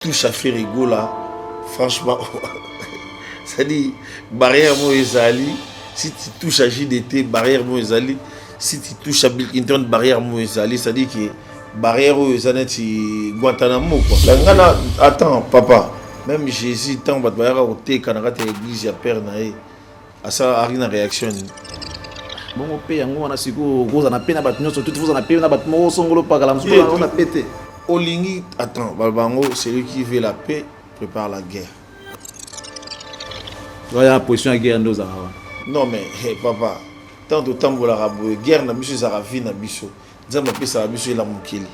touche à faire là, franchement, ça dit barrière Moïsali, si tu touches à JDT, barrière Moïsali, si tu touches à Bilkinton, barrière Moïsali, ça dit que barrière Moïsali, Guantanamo quoi. Là, attends, papa, même Jésus, tant que barrière au thé, quand on a l'église, il y a père naïe, à ça, arrive une réaction. Bon, au pays, on a si gros, on a peine à battre, surtout vous en a peine à battre, on a pété. Olingi, attends, Balbango, celui qui veut la paix prépare la guerre. Il y a une position de guerre. Non, mais, hey, papa, tant de temps pour la guerre, na biso zaravi na biso. Nzamba pesa la biso la mukeli.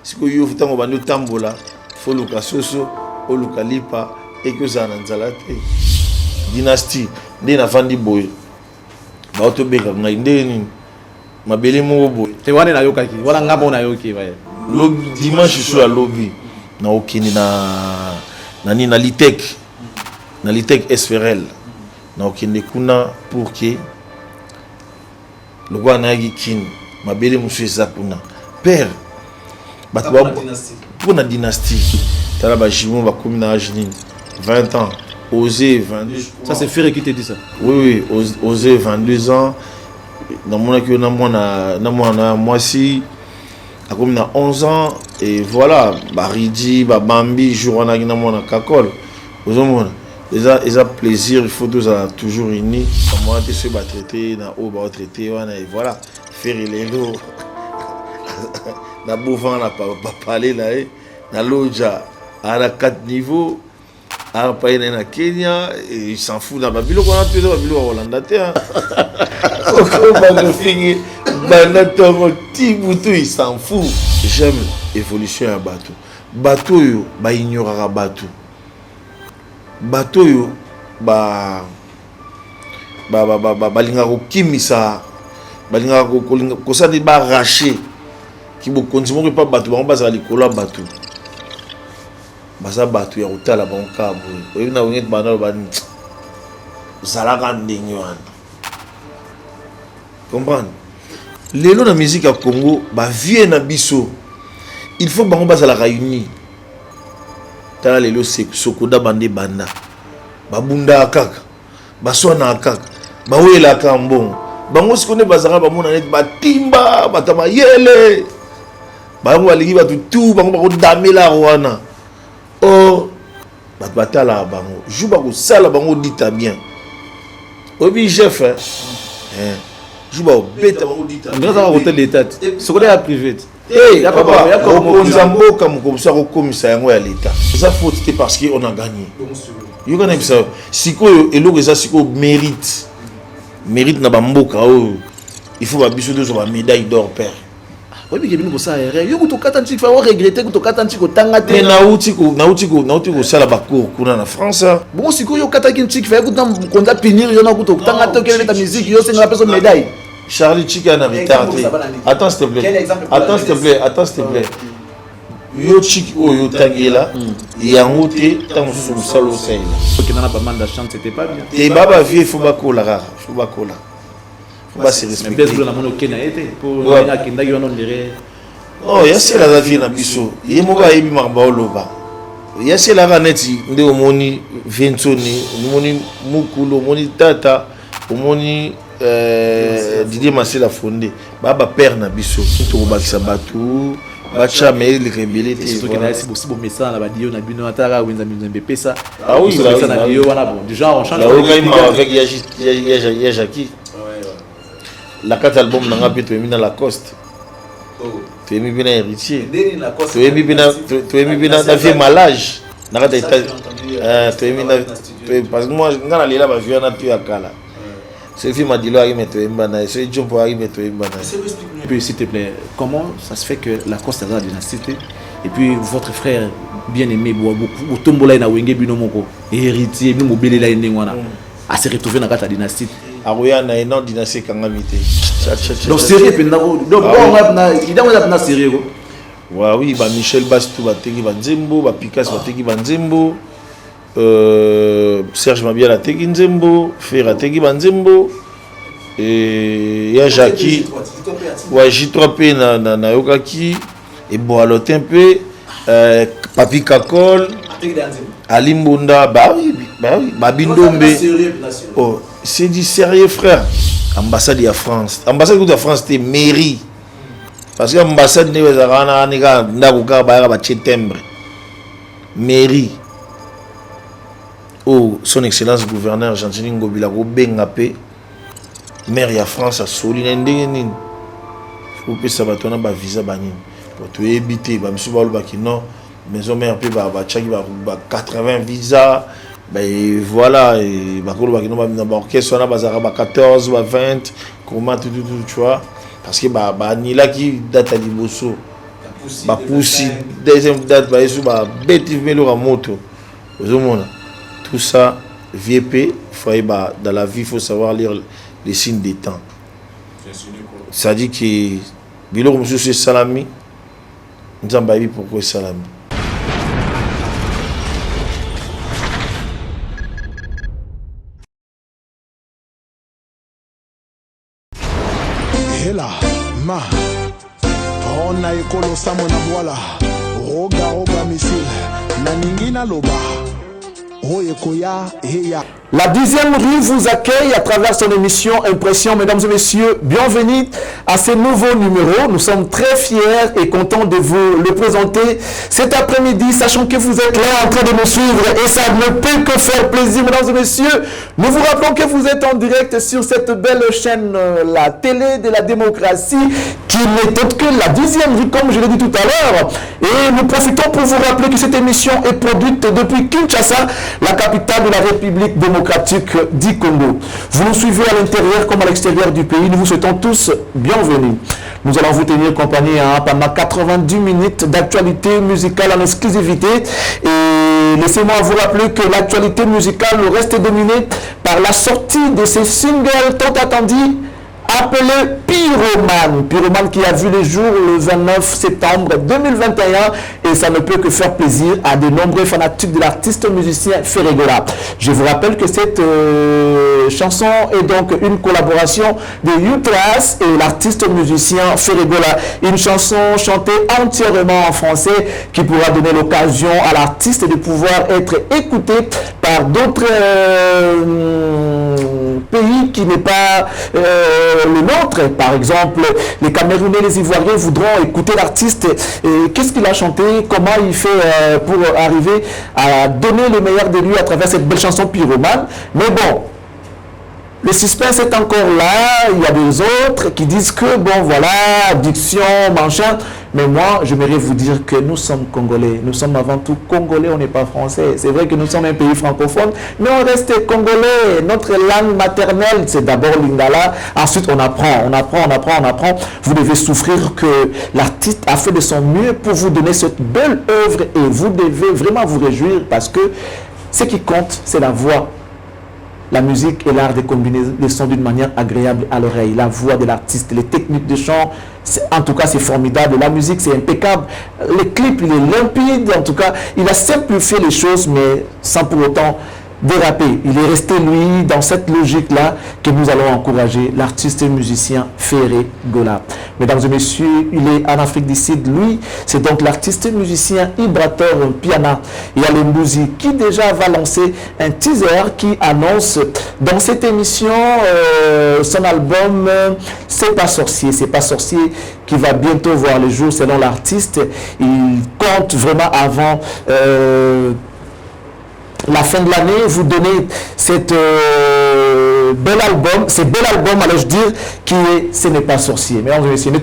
Si ko yo futango bando tambola, faut luka soso, o luka lipa, et que ça na nzalate. Dynastie, ndé na fandi boy. Ba oto beka ngai ndé ni. Mabele mo boy. Te wane na yokaki, wala ngabo na yoki baye. Dimanche sur la lobby na okini na Litec Esferel na okini kuna pour que le roi na kin mabele monsieur zakuna père batwa pour la dynastie tala ba jimon ba komi na âge 20 ans osé 22 ça c'est Ferré qui te dit ça oui osé 22 ans na mona ki na mona moi si a comme 11 ans et voilà Baridi Bambi jour on a gina mona kakol vous ont ils a plaisir il faut toujours unis comment te se battre traiter na au ba traiter et voilà faire les lots na bouvant na pas parler là na loja à la 4 niveaux à payer na Kenya et il s'en fout dans Babilo qu'on a toujours Babilo à Hollande il s'en fout. J'aime l'évolution à bateau. Bateau yo ba ignorera bateau. Bateau yo ba linga ko kimisa ba linga ko ça di ba racher ki bo konzimo ko pa bateau ba ba za likolo bateau. Baza bateau ya utala ba nkabo. Oyo na wenget bana ba zalaka ndinyo wana. Comprendre? Les lots de musique à Congo, bah vieux na biso. Il faut bango basa la réunir. Tala les lots sokoda bande banda. Ba bunda kaka. Ba sona kaka. Ba wela kambon. Bango sikone bazara ba mona net ba timba, ba tama yele. Bango aligi ba tout bango ba damela wana. Or ba batala bango. Jou ba ko sala bango dita bien. Obi chef hein. Je vais au bête à mon auditeur. On va au hôtel d'État. Ce qu'on est privé. Eh, il y a comme Zambo comme ça au commissaire à l'État. Ça faut c'était parce qu'on a gagné. You connais ça. Si quoi et l'eau ça si quoi mérite na bamboka il faut ba biso de sur la médaille d'or père. Oui mais bien ça yo ko to katanti fa regretter ko to katanti ko tanga te na uti ko sala ba cours kuna na France. Bon si ko yo kataki ntik fa ko tam konda pinir yo na ko to tanga te ke ta musique yo c'est la personne médaille. Charlie Chika na retardé. Attends s'il te plaît. Yo Chiki yo tangela yango te tant sous salo sel. OK na pas mal de chance c'était pas bien. Et baba vie faut ba kola rara, faut ba kola. Faut pas se respecter. Mais la mono Kenya était pour na kinda yo non dire. Oh, ya c'est la vie na biso. Yemoka yebi marba oloba. Ya c'est la raneti nde omoni Vinconi, omoni Mukulu, omoni Tata, omoni Didier Masela fondé baba père na biso to bakisa batu bacha mais les rebelles c'est ce qui est aussi bon message na badio na bino atara wenza mizembe pesa ah oui ça na bio wana bon du genre on change avec ya Jackie la carte album na ngapi to mina Lacoste to emi bina héritier to emi bina na vie malage na kata to emi na parce que moi ngana lela ba vieux na tu akala. Ce film m'a dit là, il mettait une banane. Ce job pour arriver mettre une banane. S'il te plaît, comment ça se fait que la Costa de la dynastie et puis votre frère bien-aimé beaucoup tombola na wenge binomoko héritier bi mobile la ndengwana a se retrouver dans la dynastie. Aroya na une dynastie kangamité. Donc sérieux pendant donc on na il a na sérieux. Oui, ba Michel Bastou ba teki ba Nzembo, ba Picasso ba teki ba Nzembo. Serge Mabia la teki Nzembo, Ferra teki Banzembo et ya Jackie wa J3P na yokaki et bon alors un peu Papi Kakol Ali Mbonda, bah oui, Babindombe. Oh, c'est du sérieux, frère. Ambassade de France. Ambassade de France, c'était mairie. Parce que l'ambassade de timbre. Mairie. Oh, son excellence gouverneur Jean-Denis Ngobila Bengapé, maire de France à Solina. Il faut que ça va tourner un visa banin. Pour te éviter, monsieur Balbaki, non, maison mère, 80 visas. Ben voilà, et orchestre, 14, 20, comment tout, tu vois. Parce que ni là qui date à Liboso, poussi, deuxième date, bêtise, moto. Tout ça, VP, dans la vie, il faut savoir lire les signes des temps. Ça dit que Bilo monsieur c'est salami, nous avons pourquoi salami. Hela ma on a ekolo samo na boala roga misil na ningina loba oyekoya heya. La 10e rue vous accueille à travers son émission Impression. Mesdames et messieurs, bienvenue à ce nouveau numéro. Nous sommes très fiers et contents de vous le présenter cet après-midi, sachant que vous êtes là en train de nous suivre et ça ne peut que faire plaisir, mesdames et messieurs. Nous vous rappelons que vous êtes en direct sur cette belle chaîne, la télé de la démocratie, qui n'est autre que la 10e rue, comme je l'ai dit tout à l'heure. Et nous profitons pour vous rappeler que cette émission est produite depuis Kinshasa, la capitale de la République démocratique du Congo. Vous nous suivez à l'intérieur comme à l'extérieur du pays. Nous vous souhaitons tous bienvenue. Nous allons vous tenir compagnie pendant 90 minutes d'actualité musicale en exclusivité. Et laissez-moi vous rappeler que l'actualité musicale reste dominée par la sortie de ces singles tant attendus appelé Pyroman. Pyroman qui a vu le jour le 29 septembre 2021 et ça ne peut que faire plaisir à de nombreux fanatiques de l'artiste musicien Ferregola. Je vous rappelle que cette chanson est donc une collaboration de Utras et l'artiste musicien Ferregola. Une chanson chantée entièrement en français qui pourra donner l'occasion à l'artiste de pouvoir être écouté par d'autres pays qui n'est pas le nôtre. Par exemple, les Camerounais, les Ivoiriens voudront écouter l'artiste. Qu'est-ce qu'il a chanté, comment il fait pour arriver à donner le meilleur de lui à travers cette belle chanson Pyroman. Mais bon, le suspense est encore là. Il y a des autres qui disent que, bon, voilà, addiction, machin. Mais moi, j'aimerais vous dire que nous sommes Congolais. Nous sommes avant tout Congolais, on n'est pas Français. C'est vrai que nous sommes un pays francophone, mais on reste Congolais. Notre langue maternelle, c'est d'abord l'Ingala. Ensuite, on apprend. Vous devez souffrir que l'artiste a fait de son mieux pour vous donner cette belle œuvre et vous devez vraiment vous réjouir parce que ce qui compte, c'est la voix. La musique et l'art de combiner les sons d'une manière agréable à l'oreille. La voix de l'artiste, les techniques de chant, en tout cas c'est formidable. La musique c'est impeccable. Le clip il est limpide. En tout cas, il a simplifié les choses mais sans pour autant déraper. Il est resté lui dans cette logique-là que nous allons encourager l'artiste et musicien Ferregola. Mesdames et messieurs, il est en Afrique du Sud. Lui, c'est donc l'artiste et musicien Ibrator Piana et Alembuzi qui déjà va lancer un teaser qui annonce dans cette émission son album C'est pas sorcier. C'est pas sorcier qui va bientôt voir le jour selon l'artiste. Il compte vraiment avant la fin de l'année, vous donnez cette bel album, allais-je dire, qui est Ce n'est pas sorcier. Mais on va essayer de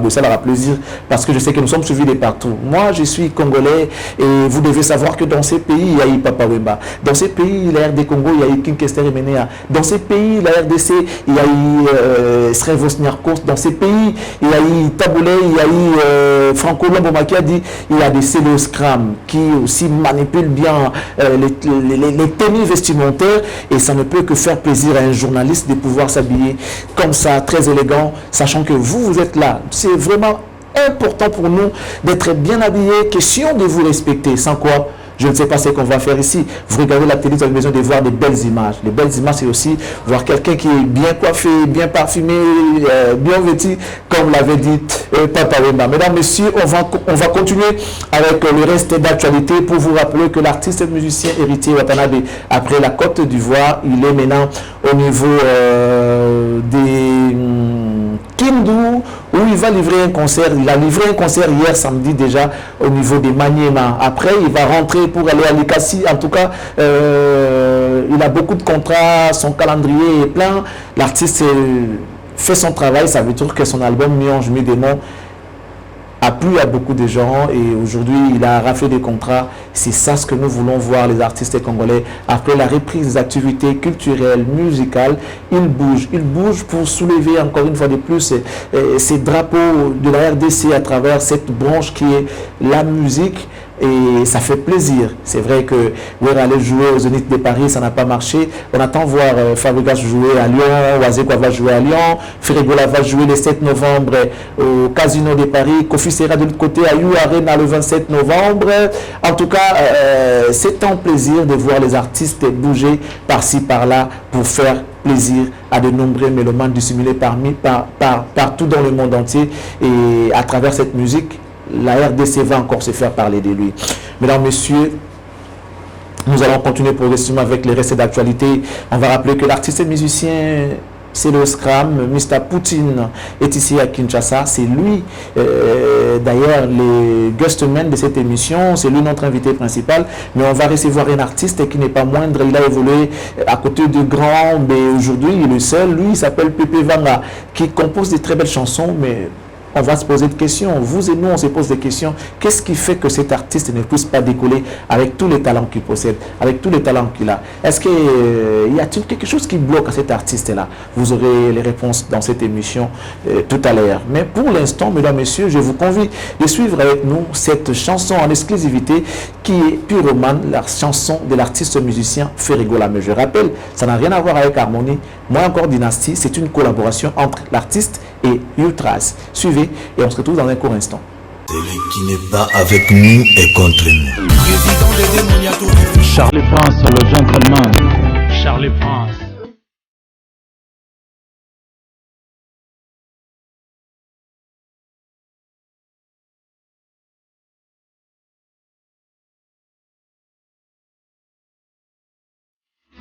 ça aura plaisir, parce que je sais que nous sommes suivis de partout. Moi, je suis Congolais, et vous devez savoir que dans ces pays, il y a eu Papa Wemba. Dans ces pays, il y a RD Congo, il y a eu King Kester et Menea. Dans ces pays, la RDC, il y a eu Srevos Nyarkos. Dans ces pays, il y a eu Taboulé, il y a eu Franco Lamboma qui a dit, il y a des cellos Scram qui aussi manipulent bien les tenues vestimentaires et ça ne peut que faire plaisir à un journaliste de pouvoir s'habiller comme ça, très élégant, sachant que vous êtes là. C'est vraiment important pour nous d'être bien habillés, question de vous respecter, sans quoi Je ne sais pas ce qu'on va faire ici. Vous regardez la télé, vous avez besoin de voir des belles images. Les belles images, c'est aussi voir quelqu'un qui est bien coiffé, bien parfumé, bien vêtu, comme l'avait dit Papa Wemba. Mesdames, messieurs, on va continuer avec le reste d'actualité pour vous rappeler que l'artiste musicien héritier Watanabe, après la Côte d'Ivoire, il est maintenant au niveau des Kindu, où il va livrer un concert. Il a livré un concert hier samedi déjà au niveau des Maniema. Après, il va rentrer pour aller à Likasi. En tout cas, il a beaucoup de contrats, son calendrier est plein. L'artiste fait son travail, ça veut dire que son album Mionge Midémon a plu à beaucoup de gens et aujourd'hui il a raflé des contrats. C'est ça ce que nous voulons voir, les artistes congolais. Après la reprise des activités culturelles, musicales, ils bougent pour soulever encore une fois de plus ces drapeaux de la RDC à travers cette branche qui est la musique. Et ça fait plaisir. C'est vrai que Wera allait jouer au Zénith de Paris, ça n'a pas marché. On attend voir Fabregas jouer à Lyon, Wazekwa va jouer à Lyon, Ferregola va jouer le 7 novembre au Casino de Paris, Kofi sera de l'autre côté à You Arena le 27 novembre. En tout cas, c'est un plaisir de voir les artistes bouger par-ci, par-là pour faire plaisir à de nombreux mélomanes dissimulés partout dans le monde entier. Et à travers cette musique, la RDC va encore se faire parler de lui. Mesdames, messieurs, nous allons continuer progressivement avec les restes d'actualité. On va rappeler que l'artiste et musicien, c'est le Scram, Mr. Poutine est ici à Kinshasa. C'est lui, d'ailleurs, le guestman de cette émission. C'est lui notre invité principal. Mais on va recevoir un artiste qui n'est pas moindre. Il a évolué à côté de grands, mais aujourd'hui, il est le seul. Lui, il s'appelle Pepe Vanga, qui compose de très belles chansons, mais on va se poser des questions. Vous et nous, on se pose des questions. Qu'est-ce qui fait que cet artiste ne puisse pas décoller avec tous les talents qu'il possède, avec tous les talents qu'il a? Est-ce qu'il y a-t-il quelque chose qui bloque à cet artiste-là? Vous aurez les réponses dans cette émission tout à l'heure. Mais pour l'instant, mesdames, messieurs, je vous convie de suivre avec nous cette chanson en exclusivité qui est Pyromane, la chanson de l'artiste musicien Ferregola. Mais je rappelle, ça n'a rien à voir avec Harmonie. Moi encore Dynastie, c'est une collaboration entre l'artiste et Utras. Suivez et on se retrouve dans un court instant. Celui qui n'est pas avec nous est contre nous. Charlie Prince, le gentleman. Charlie Prince.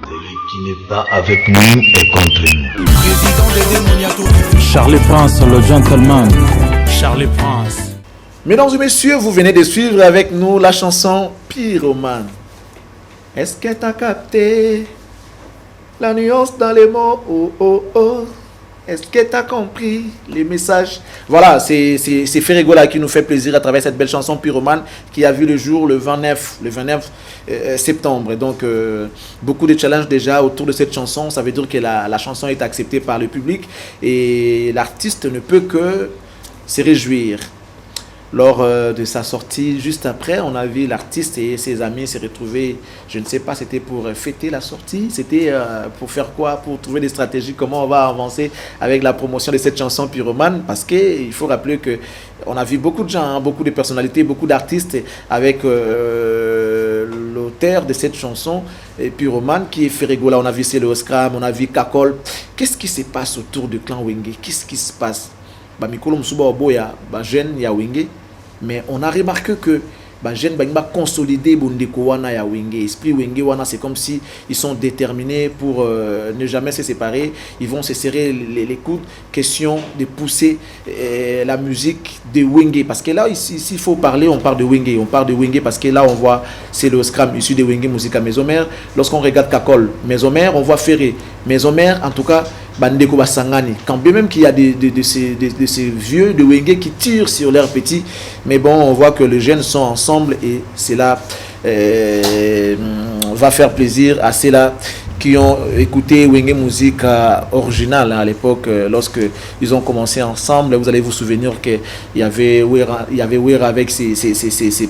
Celui qui n'est pas avec nous est contre nous. Charlie Prince, le gentleman. Charlie Prince. Mesdames et messieurs, vous venez de suivre avec nous la chanson Pyromane. Est-ce que t'as capté la nuance dans les mots? Oh, oh, oh. Est-ce que t'as compris les messages? Voilà, c'est Ferregola qui nous fait plaisir à travers cette belle chanson Pyromane qui a vu le jour le 29 septembre. Et donc, beaucoup de challenges déjà autour de cette chanson. Ça veut dire que la chanson est acceptée par le public et l'artiste ne peut que se réjouir. Lors de sa sortie, juste après, on a vu l'artiste et ses amis se retrouver, je ne sais pas, c'était pour fêter la sortie, c'était pour faire quoi, pour trouver des stratégies, comment on va avancer avec la promotion de cette chanson Pyromane, parce qu'il faut rappeler que on a vu beaucoup de gens, beaucoup de personnalités, beaucoup d'artistes avec l'auteur de cette chanson, Pyromane, qui est Ferregola. On a vu Célo Scram, on a vu Kakol. Qu'est-ce qui se passe autour du clan Wenge? Qu'est-ce qui se passe? Mikolo Msuba Oboya, jeune ya Wenge, mais on a remarqué que jeune va consolider Bondeko wana ya Wenge. Esprit Wenge wana, c'est comme si ils sont déterminés pour ne jamais se séparer. Ils vont se serrer les coudes. Question de pousser la musique de Wenge. Parce que là, ici, il faut parler, on parle de Wenge. On parle de Wenge parce que là, on voit, c'est le scram issu de Wenge Musica Maison-Mère. Lorsqu'on regarde Kakol Maison-Mère, on voit Ferré Maison-Mère, en tout cas, Bandeko Basangani. Quand bien même qu'il y a de ces vieux de Wenge qui tirent sur leurs petits, mais bon, on voit que les jeunes sont ensemble et cela va faire plaisir à ceux-là qui ont écouté Wenge Musique originale à l'époque, lorsque ils ont commencé ensemble. Vous allez vous souvenir qu'il y avait Wera avec ses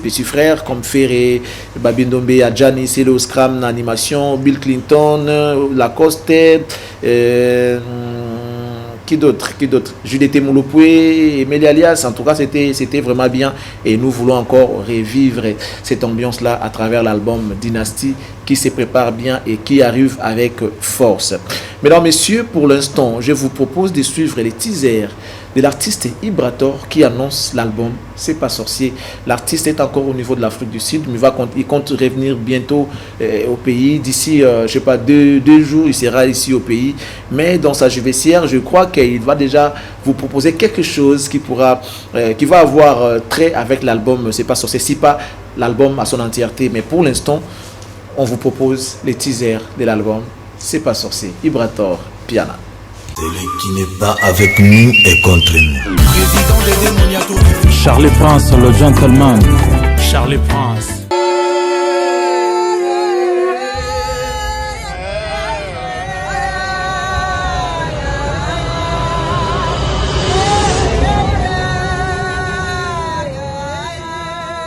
petits frères comme Ferré, Babindombe, Adjani, Célo Scram, animation, Bill Clinton, Lacoste, Qui d'autre? Judith Moulopoué, Emile Alias, en tout cas c'était vraiment bien et nous voulons encore revivre cette ambiance-là à travers l'album Dynasty qui se prépare bien et qui arrive avec force. Mesdames, messieurs, pour l'instant, je vous propose de suivre les teasers de l'artiste Ibrator qui annonce l'album C'est pas sorcier. L'artiste est encore au niveau de l'Afrique du Sud, mais il compte revenir bientôt au pays. D'ici, je sais pas, deux jours, il sera ici au pays. Mais dans sa juvécière, je crois qu'il va déjà vous proposer quelque chose qui va avoir trait avec l'album C'est pas sorcier, si pas l'album à son entièreté. Mais pour l'instant, on vous propose les teasers de l'album C'est pas sorcier. Ibrator, Piana. Celui qui n'est pas avec nous est contre nous. Charlie Prince, le gentleman. Charlie Prince.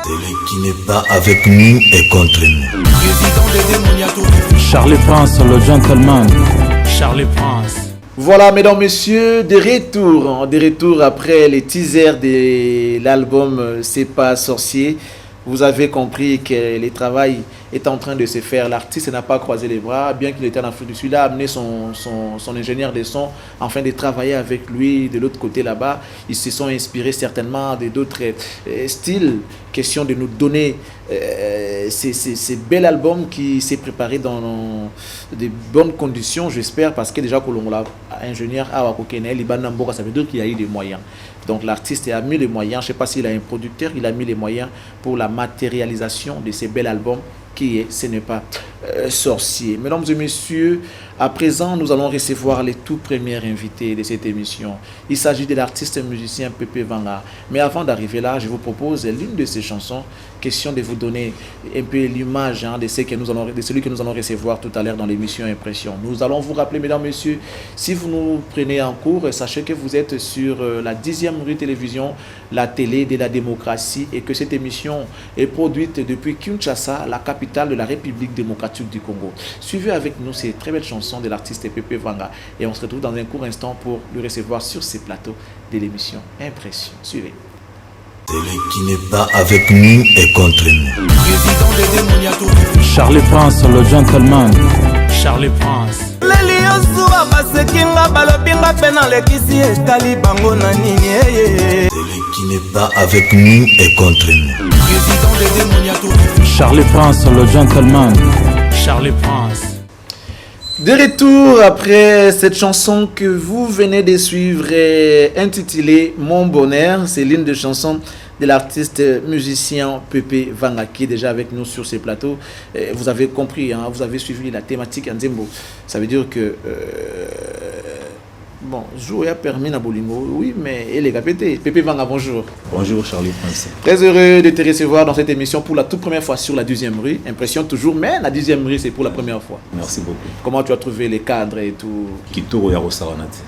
Celui qui n'est pas avec nous est contre nous. Charlie Prince, le gentleman. Charlie Prince. Voilà, mesdames, messieurs, de retour après les teasers de l'album C'est pas sorcier. Vous avez compris que le travail est en train de se faire. L'artiste n'a pas croisé les bras, bien qu'il était en Afrique du Sud. Il a amené son ingénieur de son afin de travailler avec lui de l'autre côté là-bas. Ils se sont inspirés certainement d'autres styles. Question de nous donner ces bel album qui s'est préparé dans de bonnes conditions, j'espère, parce que déjà que l'on l'a ingénieur ça veut dire qu'il y a eu des moyens. Donc l'artiste a mis les moyens, je ne sais pas s'il a un producteur, il a mis les moyens pour la matérialisation de ces bels albums qui est Ce n'est pas sorcier. Mesdames et messieurs, à présent, nous allons recevoir les tout premiers invités de cette émission. Il s'agit de l'artiste musicien Pépé Vanga. Mais avant d'arriver là, je vous propose l'une de ses chansons. Question de vous donner un peu l'image de celui que nous allons recevoir tout à l'heure dans l'émission Impression. Nous allons vous rappeler, mesdames et messieurs, si vous nous prenez en cours, sachez que vous êtes sur la 10e rue télévision, la télé de la démocratie, et que cette émission est produite depuis Kinshasa, la capitale de la République démocratique du Congo. Suivez avec nous ces très belles chansons de l'artiste Pépé Vanga et on se retrouve dans un court instant pour le recevoir sur ces plateaux de l'émission Impression. Suivez. Celui qui n'est pas avec nous est contre nous. Charlie Prince, le gentleman. Charlie Prince. Celui qui n'est pas avec nous est contre nous. Charlie Prince, le gentleman. Charlie Prince. De retour après cette chanson que vous venez de suivre intitulée Mon Bonheur, c'est l'une des chansons de l'artiste musicien Pépé Vanga qui est déjà avec nous sur ces plateaux. Vous avez compris, hein, vous avez suivi la thématique Nzembo. Ça veut dire que bon, jouer a permis na bolingo, oui, mais il est capé. Pépé Vanga, bonjour. Bonjour Charlie Prince. Très heureux de te recevoir dans cette émission pour la toute première fois sur la 10e rue. Impression toujours, mais la 10e rue c'est pour la première fois. Merci beaucoup. Comment tu as trouvé les cadres et tout? Kitoro ya Rosaranati.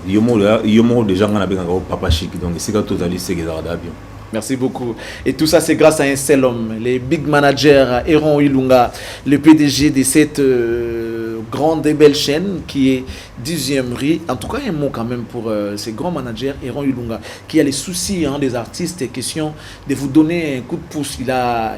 Yomo déjà on a bien papa chic, donc c'est quand tout à l'heure c'est bien. Merci beaucoup. Et tout ça, c'est grâce à un seul homme, les big managers, Héron Ilunga, le PDG de cette grande et belle chaîne qui est 10e rue. En tout cas, un mot quand même pour ces grands managers, Héron Ilunga, qui a les soucis des artistes, question de vous donner un coup de pouce. Il a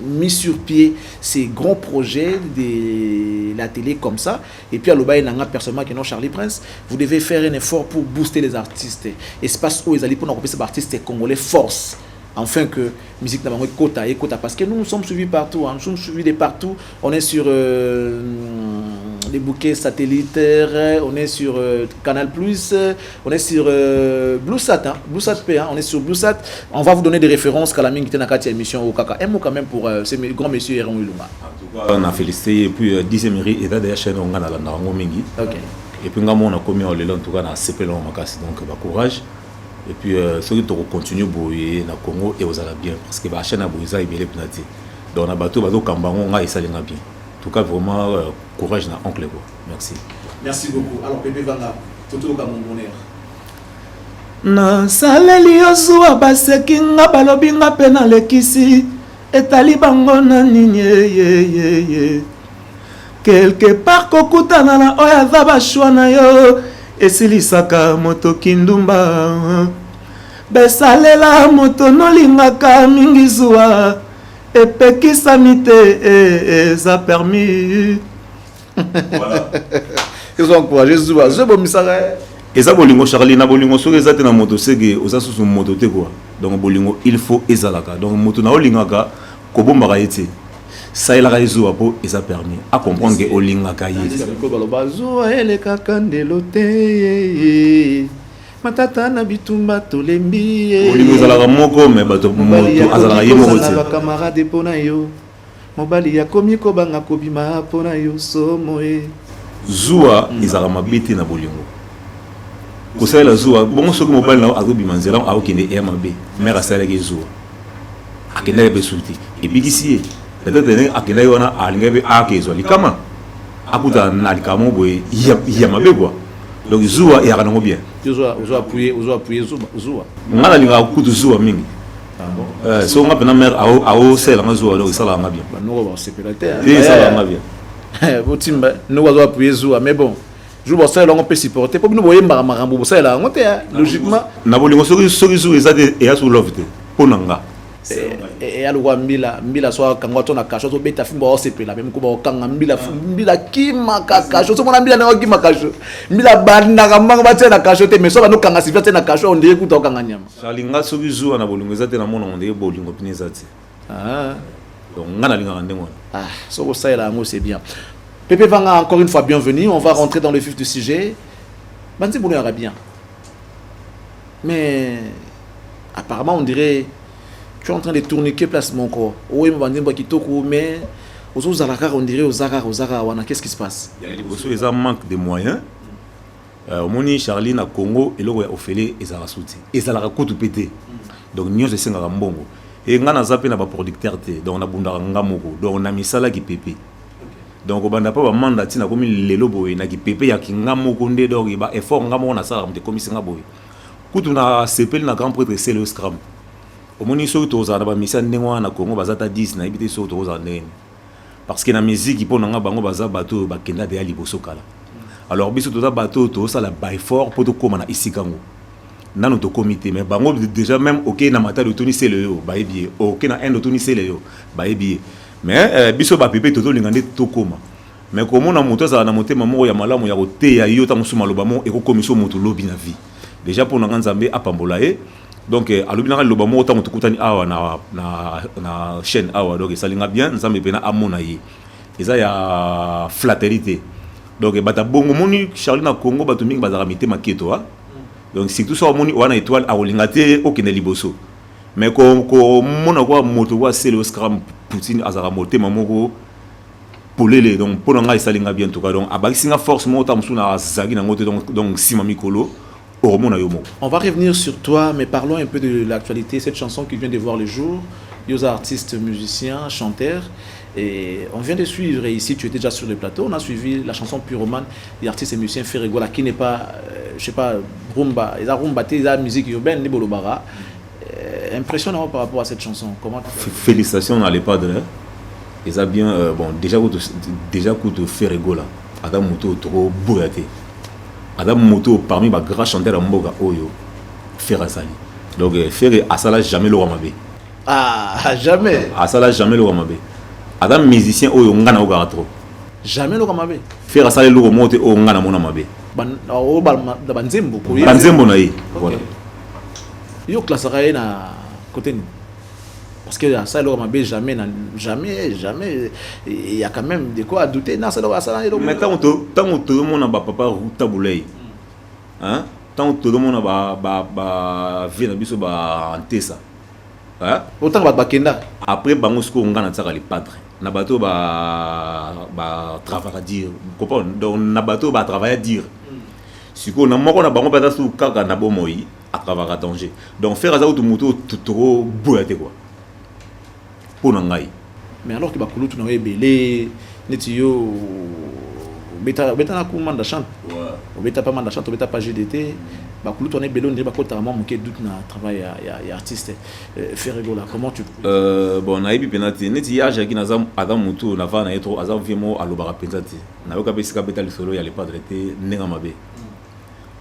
mis sur pied ces grands projets de la télé comme ça. Et puis à l'Obaï, personnellement qui est non Charlie Prince, vous devez faire un effort pour booster les artistes. Espace où ils allaient pour nous ces artistes congolais force. Enfin que musique n'a pas quota et quota parce que nous sommes suivis partout, nous sommes suivis de partout. On est sur les bouquets satellitaires, on est sur Canal+, on est sur BlueSat, BlueSat P, on est sur BlueSat. On va vous donner des références qu'à la mine qui était dans la émission au Kaka. Un mot quand même pour ces grands messieurs Héron Ilunga. En tout cas, on a félicité et puis 10e rue et d'ailleurs chaîne on a la Narango Mingi. OK. Et puis on a commis en l'élan en tout cas dans CPL on m'a cassé donc courage. Et puis ceux qui continuent à bouiller dans le Congo et aux Arabes bien parce que la chaîne a bouillé ça et bien les penalties. Donc on a battu bateau Kambango on a et ça les bien. En tout cas vraiment courage dans oncle quoi. Merci. Merci beaucoup. Alors Pépé Vanga, tout au mon bonheur. Na saleli ozuwa basekinga balobinga pe na lekisi etali bango na nini quelque part kokutana na oya za bashwa na yo esilisaka moto kindumba besalela moto nolingaka mingi zuwa epekisami te eza permis. Voilà. Ils ont encouragé zuwa zobomisaka eza bolingo Charlie na bolingo soki eza te na moto sege oza susu moto te quoi. Donc bolingo il faut ezalaka. Donc moto na olingaka kobombaka ye te saelaka ezuwa po eza permis a comprendre que olingaka ye zuwa elekaka ndelo te matata na bitumba tolembi olingo ezalaka moko me bato moto azalaka ye moko te camarade pona yo mobali yakomi kobanga kobima pona yo somo zuwa ezalaka mabe te na bolingo kosalela zuwa bongo soki mobali na azobima nzela aokende ya mabe mare asalaki zuwa akendaki mpe suti ebikisi ye peut-être akendaki wana alingaki mpe akezwa likama akuta na likama boye ya mabe kwa donc zuwa eyaka nango bien nga nalingaka kutu zuwa mingi so nga mpena mare aosalelanga zuwa donc esalaka bien esalaka bien botimba noko azo appuyer zuwa mais bon jour bosalela yango mpe supporter mpo bino boyembaka makambo bosalela yango te logiquement na bolingo soki zuwa eza te eya so love te mpo na nga alikuwa mbila so akangwa to na kasho to beta fimbo osepela même ko ba okanga mbila kima kasho so mona mbila na kima kasho mbila banda kamanga batia na kasho te mais so bano kanga sivia te na kasho on dirait kuta okanga nyama salinga soki zuwa na bolingo eza te na mona on dirait bolingo pineza te donc nga na linga ndengo so ko saela yango c'est bien. Pépé Vanga, encore une fois bienvenue, on va rentrer dans le vif du sujet. Banzi Boulou bien. Mais apparemment on dirait tu es en train de tourniquer place mon corps. Oui, mais aux Zalakar, on dirait aux Zara, qu'est-ce qui se passe? Il y a un manque de moyens. Au Moni, Charlie, na Congo, et là, Ophélie, et Zara Souti. Et Zara Koutou pété. Donc, nous, c'est un Mbongo. Et nous, on a zappé na producteur, donc on a Bundara Ngamoko, donc on a mis ça là qui pépé. Donc, on n'a pas de mandat, on a comme les lobos, on a qui pépé, il y a qui Ngamoko, donc il y a effort, Ngamoko, on a ça, on a commis Singaboy. Koutou na CPL, na grand prêtre, c'est le scram. Au moni so to za na ba mission ndengwa na Congo bazata 10 na ibité so to za ndenge parce que na musique ipo na bango baza bato ba kenda de ali boso kala alors biso to za bato to ça la by fort pour to koma na isikango nanu to comité mais bango déjà même OK na mata de Tony c'est le yo ba ebié OK na un de Tony c'est le yo ba ebié mais biso ba pépé to lingande to koma mais comment na moto za na motema moko ya malamu ya kote ya yo ta musuma lobamo e ko komiso moto lobi na vie déjà pour na nzambe apambola e. Donc alobinaka lobamo autant tukutani awa na chaîne awa donc ça linga bien nzambe pena amona yi eza ya flatérité donc bata bongo moni Charlie na Congo batu mingi bazaka mitema keto ha donc surtout ça moni wana étoile a olingate okene liboso mais ko mona kwa moto kwa c'est le scram Poutine azara motema moko polele donc pona nga ça linga bien tout cas donc abakisinga force mo ta musuna zagi na ngote donc sima mikolo. On va revenir sur toi, mais parlons un peu de l'actualité. Cette chanson qui vient de voir le jour, des artistes, musiciens, chanteurs. Et on vient de suivre ici, tu étais déjà sur le plateau. On a suivi la chanson Pyromane des artistes et musiciens Ferregola, qui n'est pas, je sais pas, rumba. Ils ont rumba, ils ont musique urbaine, les bolobara. Impressionnant par rapport à cette chanson. Comment félicitations à l'époque de là. Ils ont bien, bon, déjà coup de Ferregola. Adam Mouto trop bourraté. Adam Moto parmi les grands chanteurs de Mboga Oyo, Ferra Sali. Donc Ferra Asala jamais le Ramabe. Ah, jamais. Asala jamais le Ramabe. Adam musicien Oyo Ngana Oga trop. Jamais le Ramabe. Ferra Sali le Romote O Ngana Mona Mabe. Banzembo. Banzembo naï. Voilà. Yo classerait na côté. Parce que ça le Ramabe jamais il y a quand même de quoi douter dans ça mais tant que tout le monde a papa taboulay hein tant que tout le monde a vie na biso ba antesa hein autant ba kenda après bango sko ngana tsaka les padres na bato ba travailler dire comprendre donc na bato ba travailler dire siko na moko na bango pata su kaka na bomoi à travailler à danger donc faire ça tout moto trop boyate quoi. Mais alors que bakulu tu n'avais belé netio beta na kumanda chante beta pas manda chante beta pas GDT bakulu tu n'avais belé on dirait bakota vraiment manqué doute na travail ya artiste Ferregola comment tu bon na ibi penati neti ya jaki na zam adam mutu na va na etro azam vimo alobara pensati na yoka pesika beta le solo ya le padre te nenga mabe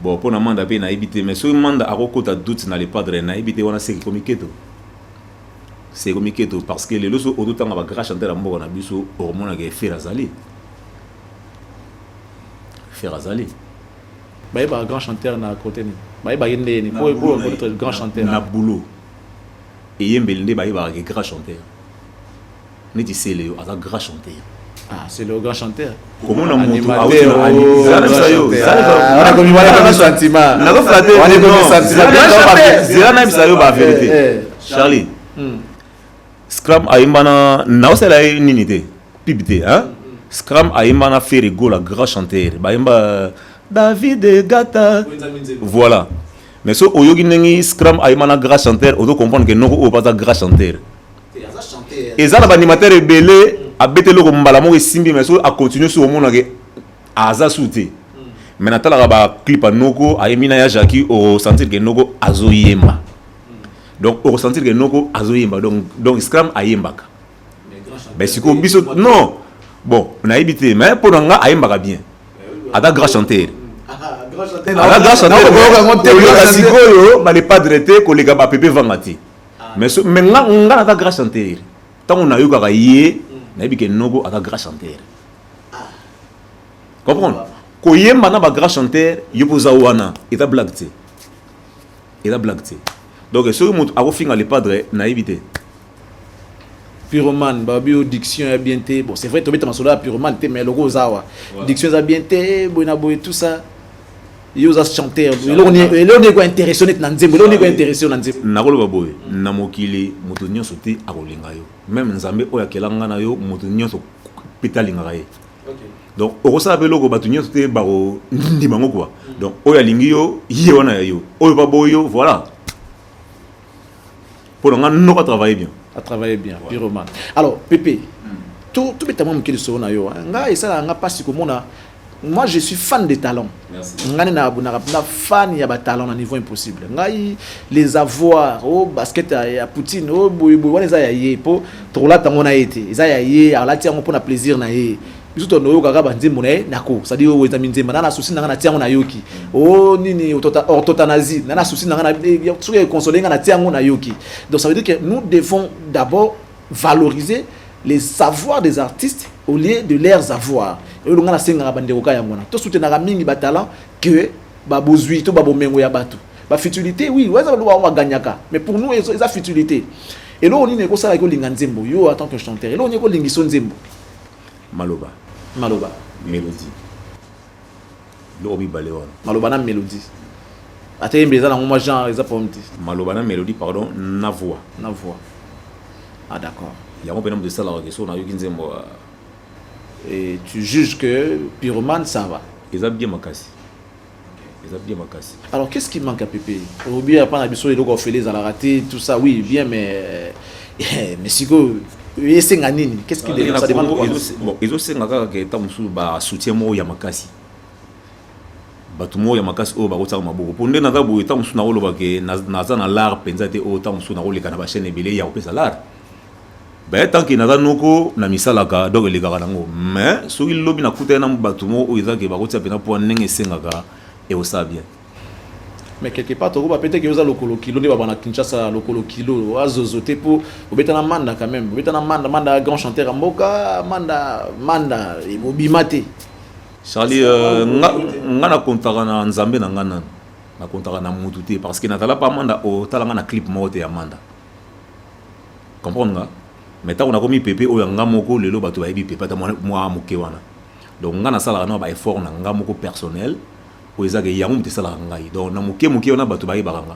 bon pour na manda pe na ebité mais so manda akokota doute na le padre na ebité wana c'est communiqué parce que les loso autant va grand chanter la mboka na biso hormone ke Ferazali bah ba grand chanteur na côté ni ba yende ni pour être grand chanteur na boulot et yembelinde ba grand chanteur ni tu sais le un grand chanteur. Ah, c'est le grand chanteur. Comment on a monté on a comme un sentiment. On a comme un vérité. Charlie. Scrum a imbana naosela ninité. Pibité, hein? Scrum a imbana fait rigolo la grand chanteur. Ba imba David Gata. Voilà. Mais so oyogi nengi Scrum a imbana grand chanteur, on doit comprendre que non o pas grand chanteur. Et ça l'animateur est belé. A bête le mbala mo simbi mais so a continuer sur mon nage aza souté mais natala ba clip noko a emina ya Jackie au sentir que noko azoyemba donc au sentir que noko azoyemba donc scram ayembaka mais siko biso non bon na habité mais pour nga ayembaka bien ada grand chanteur ada grand chanteur siko yo ba le padre te ko lega ba pepe vangati mais so mais nga ada grand chanteur tant on a eu ka yé nabi que nogo ata grand chanteur comprendre ko yemba na ba grand chanteur yopoza wana eta blague donc ce mot a finga le padre na éviter pyromane babio diction est bien té bon c'est vrai tomber masola pyromane té mais logo zawa diction est bien té boina boy tout ça yoza chanteur on est quoi intéressé na nzembo on est quoi intéressé na nzembo na kolo baboy na mokili moto nyonso te akolinga yo même nzambe oya kelanga na yo moto nyonso petalinga ye donc okosala pe loko bato nyonso te bako ndimango quoi donc oya lingi yo ye wana yo oyo baboyo voilà pour nga no travailler bien pyromane alors Pépé tout betamon mokili so na yo nga esala nga pasi komona. Moi je suis fan des talents. Ngani na fan ya ba talent à niveau impossible. Ngai les avoir au basket ya Poutine au boy wana za ya ye po trop là tango na été. Za ya ye ala ti ngo pona plaisir na ye. Biso to no kaka banzembo na ye nako. Ça dit o ezami nzemba na souci na ti ngo na yoki. Oh nini orthothanasie na souci na soki consoler na ti ngo na yoki. Donc ça veut dire que nous devons d'abord valoriser les savoirs des artistes au lieu de leurs avoirs. Et on a senga bandeko ka yangona. To soutenaka mingi ba talent que ba bozui to ba bomengo ya batu. Ba futilité oui, ouais ça va gagnaka. Mais pour nous ça futilité. Et là on dit ko sala ko linga nzembo yo en tant que chanteur. Et là on dit ko lingiso nzembo. Maloba. Mélodie. Lobi balewa. Maloba na mélodie. Ate mbeza na moi genre ça pour me dire. Maloba na mélodie pardon na voix. Ah d'accord. Il y a un peu de ça là que so na yo nzembo. Et tu juges que pyromane ça va. Ils ont bien makasi. Alors qu'est-ce qui manque à Pépé? Ou bien pas na biso et donc on fait les à la raté tout ça oui bien mais siko esenga nini? Qu'est-ce qui devrait ça demande quoi? Bon, ils ont senga ka ta musu ba soutien mo ya makasi. Batu mo ya makasi o ba kotsa maboko. Ponde na zabo ta musu na oloba ke na za na l'art penza te o ta musu na oleka na ba chaîne ebele ya opesa l'art. Ben tant qu'il n'a pas noko na misalaka donc les gars nango mais so il lobi na kuta na batumo o izake ba kotia pena pour nenge sengaka et au ça bien mais quelque part to ba peut-être que vous a lokolo kilo ne ba na Kinshasa lokolo kilo azozoté pour obeta na manda quand même obeta na manda grand chanteur mboka manda et bobimate Charlie nga na kontaka na nzambe na ngana na kontaka na mutu te parce que na tala pas manda o tala na clip mote ya manda comprendre nga mais tant on a commis Pépé o yanga moko lelo bato ba yebi Pépé ta moi moke wana donc nga na sala na ba effort na nga moko personnel o ezaka yango mte sala ngai donc na moke wana bato ba yebaka nga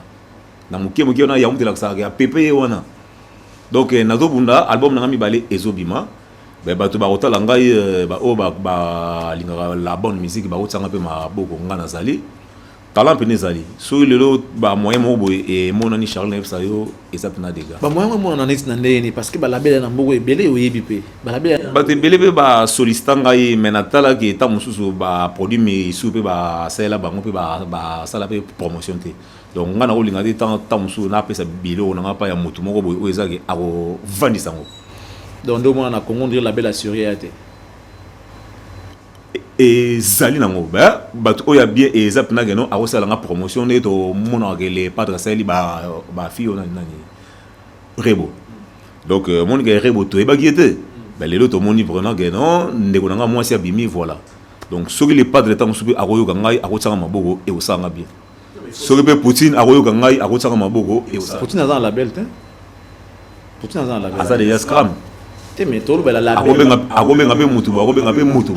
na moke wana yango mte la sala Pépé wana donc na zo bunda album na ngami balé ezobima ba bato ba otala ngai ba o ba lingaka la bonne musique ba otanga pe ma boko nga na zali talent pe nezali so lelo ba moyen mo boy et mon ani Charles Nef sayo et ça pena dégâts ba moyen mo na next na ndeni parce que ba label na mboko ebele o yebi pe ba label ba te belé pe ba solista ngai menatala ki ta mususu ba produit mi su pe ba sala ba mo pe ba sala pe promotion te donc nga na olinga te ta musu na pe sa bilo na nga pa ya mutu moko boy o ezaki ako vandisa ngo donc ndo mo na Congo ndire label assuré ate ezali nango bato oyo bien eza pena que non akosala nga promotion ne to mona que les padres sali ba fille on nani rebo donc mon que rebo to eba giete les autres moni vraiment que non ndeko nanga moi si abimi voilà donc soki les padres tant subi akoyoka ngai akotanga maboko e osanga bien soki pe Poutine akoyoka ngai akotanga maboko e osanga Poutine azan label te Poutine azan label asa de scram mais tout le la akobenga pe mutu akobenga pe mutu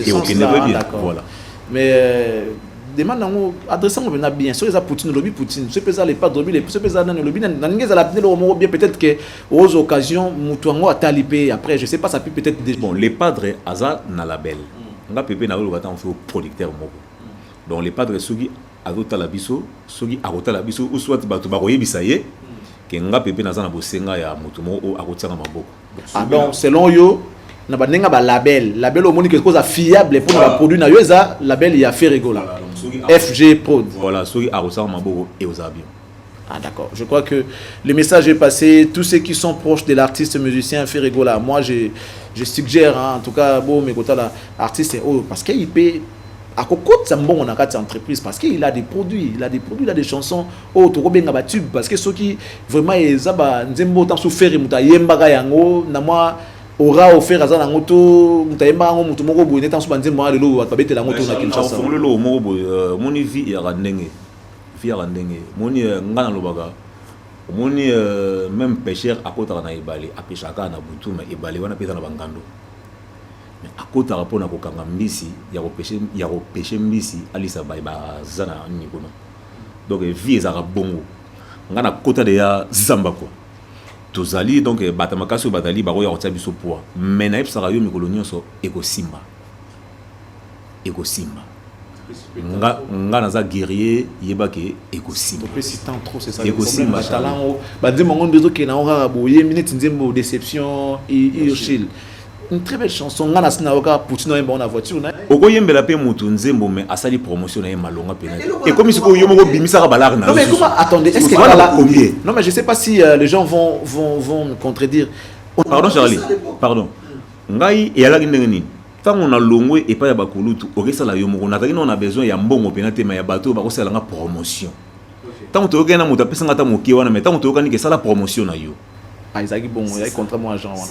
et ok ne pas bien voilà mais demande nango adressant on venait bien sur les Poutine lobby Poutine ce pesa les pas lobby les ce pesa dans le lobby dans ngeza la petite le bien peut-être que aux occasions mutu ngo atalipé après je sais pas ça peut peut-être bon les padres asa na label nga pepe na lo bata on fait producteur moko donc les padres soki azota la biso soki akota la biso ou soit bato ba koyebisa ye que nga pepe na za na bosenga ya mutu moko akotsanga maboko donc selon yo na banenga ba label au moni quelque chose à fiable pour la produit na yo za label ya Ferrego là FG Prod voilà soki akotsanga maboko et aux bien. Ah d'accord, je crois que le message est passé. Tous ceux qui sont proches de l'artiste musicien Ferrego là, moi je suggère hein, en tout cas bon mais quand l'artiste oh, parce qu'il peut à côté ça bon on a quatre entreprises parce qu'il a des produits, il a des chansons oh to bien ba tube parce que ceux qui vraiment ils ba nzembo tant souffrir muta yemba yango na moi aura offert azana ngoto mutayemba ngo mutu moko boye tant soubanze moi lelo ba betela ngoto na Kinshasa. On le moko boye mon vie ya ndenge via ndenge moni ngana lobaka moni même pêcheur akota na ibali apeshaka na butu na ibali wana pesa na bangando mais akota rapona ko kanga mbisi ya ko pêcher mbisi alisa ba zana ni kuna donc vie za bongo ngana kota de ya zamba quoi tozali donc batamakaso batali ba ko ya kotsa biso poa mais na epsaka yo mikolo nyonso ekosimba nga naza guerrier yebake ekosimba peu si tant trop c'est ça ekosimba talent banzembo ngo bezo ke na ora boye minute nzembo déception et chill une très belle chanson nga na sina oka Poutine yemba na voiture na okoyembela pe mutu nzembo mais asali promotion na malonga pena et comme si ko yomo ko bimisa ka balar na non mais comment attendez est-ce que là non mais je sais pas si les gens vont me contredire pardon Charlie pardon ngai et ala ndenge nini tant on a longwe et pas ya bakulutu okesala yo moko nataki on a besoin ya mbongo pena te ma ya bato ba kosala nga promotion tant on tokena muta pesa ngata moki wana mais tant on tokani ke sala promotion na yo Isaac bon il y a contrat moi agent wana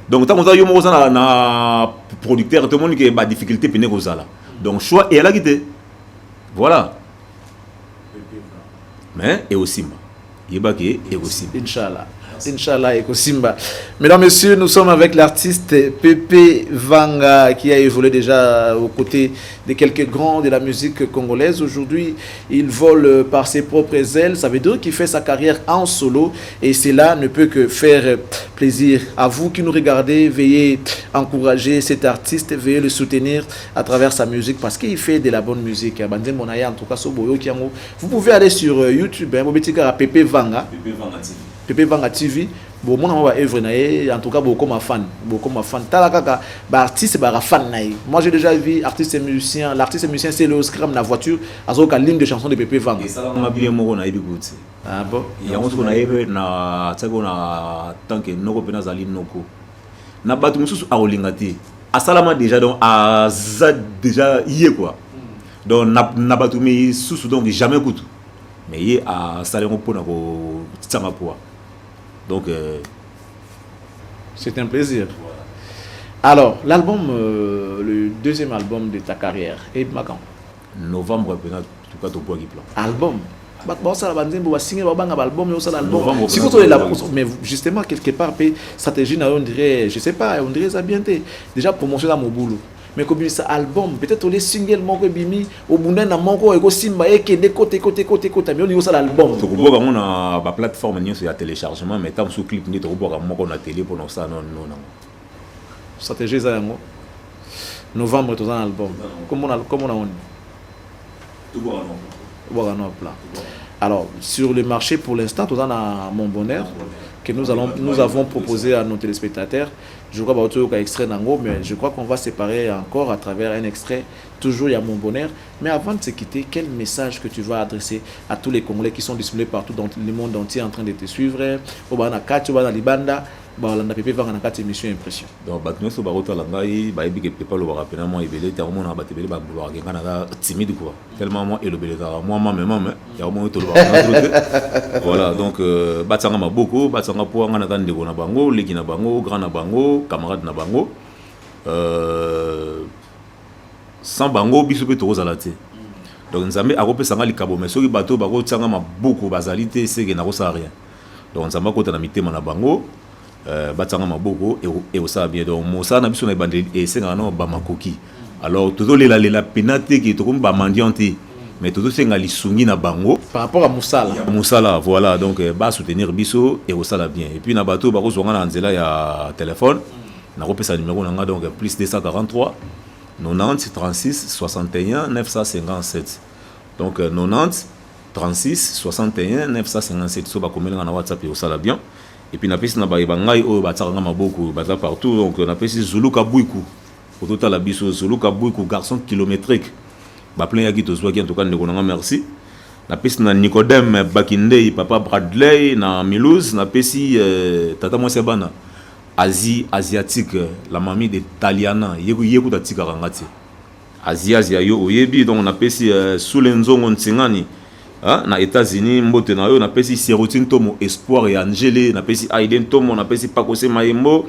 donc tant on yo moko na producteur tout le monde ke ba difficulté pene ko sala donc choix et ala kité voilà mais et aussi yebake et aussi Inch'Allah et Kosimba. Mesdames, Messieurs, nous sommes avec l'artiste Pépé Vanga qui a évolué déjà aux côtés de quelques grands de la musique congolaise. Aujourd'hui, il vole par ses propres ailes. Ça veut dire qu'il fait sa carrière en solo et cela ne peut que faire plaisir à vous qui nous regardez. Veuillez encourager cet artiste, veuillez le soutenir à travers sa musique parce qu'il fait de la bonne musique. En tout cas, vous pouvez aller sur YouTube, Pépé Vanga. Pépé Vanga TV, bon mon va œuvre naé en tout cas beaucoup ma fan tala kaka ba artiste ba fan naé. Moi j'ai déjà vu artiste et musicien, l'artiste et musicien c'est le scram la voiture azoka ligne de chanson de Pépé Vanga. Et ça on a bien moko na ibi ah bon il y a on a ebe na tsako na tant que noko pena zali noko na batu mususu a olingati asalama déjà donc aza déjà yé quoi donc na batu mi susu donc jamais kutu mais yé a salengo pona ko tsanga poa. Donc, c'est un plaisir. Alors, l'album, le deuxième album de ta carrière, est quand novembre, en tout cas, tu peux plan. Album. Mais justement, quelque part, stratégie, on dirait, je sais pas, on dirait ça bien. Déjà, promotion dans mon boulot. Mais comme ça album peut-être les singles moko bimi au bunda na moko eko simba eke de côté mais on y ça l'album to boka mona ba plateforme nyo sur téléchargement mais tant sous clip ni to boka moko na télé pour ça non stratégie ça yango novembre to un album comment on to boka no plan alors sur le marché pour l'instant to dans mon bonheur que nous avons proposé à nos téléspectateurs. Je crois qu'il y a un extrait d'Ango, mais je crois qu'on va séparer encore à travers un extrait. Toujours, il y a mon bonheur. Mais avant de se quitter, quel message que tu vas adresser à tous les Congolais qui sont disponibles partout dans le monde entier en train de te suivre? Au Banakati, au Banalibanda, balanda pepe vanga na kati émission impression. Donc batnyonso barota langai ba ebi ke pepa lo ba rapena mo ebele ta mo na batebele ba bulwa ke kana timide quoi. Tellement moi elobele ta moi même ya mo to lo ba na voilà donc batsanga maboko batsanga po nga na tande ko na bango leki na bango grand na bango camarade na bango sans bango biso pe to kozala te. Donc nzambe akopesa nga likabo mais soki bato ba ko tsanga maboko bazalité c'est que na ko sa rien. Donc nzamba ko ta na mitema na bango batanga maboko et au ça bien donc mosa na biso na bande et c'est ngana ba makoki alors toujours la penate qui to comme ba mendiante mais toujours c'est ngali sungi na bango par rapport à musala voilà donc ba soutenir biso et au ça bien et puis na bato ba ko zonga na nzela ya téléphone na kopesa numéro na nga donc plus 243 90 36 61 957 donc 90 36 61 957 so ba komela na WhatsApp et au ça bien. Et puis, on a pris beaucoup partout. Donc, on a pris Zulu Kabouikou. Au total, la biso Zulu Kabouikou, garçon kilométrique. Plein de gens qui en tout cas, merci. On a pris Nicodème Bakinde, Papa Bradley, na Milouz. On a pris Tata Moussebana, Asie asiatique, la mamie de Taliana. Yékou Tatika Rangati. Asie Yo Oyebi. Donc, on a pris Soulenzo Ntsingani. Na États-Unis mbote na yo na pesi Sérotine Tomo Espoir et Angélé na pesi Aiden Tomo na pesi Pakose Mayembo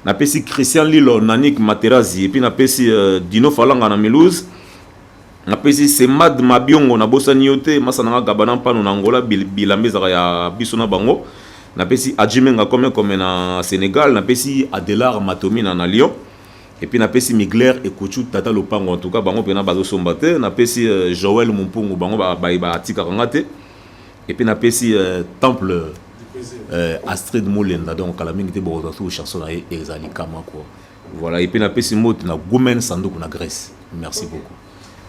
na pesi Christian Lilo Nanik Materazi et puis na pesi Dino Falanga na Milouz na pesi Semad Mabiongo na Bosani yote masana Gabana pano na Angola bilambeza ya biso na bango na pesi Adjimenga comme na Sénégal na pesi Adelar Matomi na Lyon. Et puis, on a pesi Migler et Kouchou Tata Lopango. En tout cas, on a bazo sombate. On a pesi Joël Mumpungu, bango ba atika rangate. Et puis, on a pesi Temple Astrid Moulenda. Donc, à la minute, on a tout chanson et Ezali Kama. Voilà. Et puis, on a pesi Mot na Goumen Sandouk na Grèce. Merci beaucoup.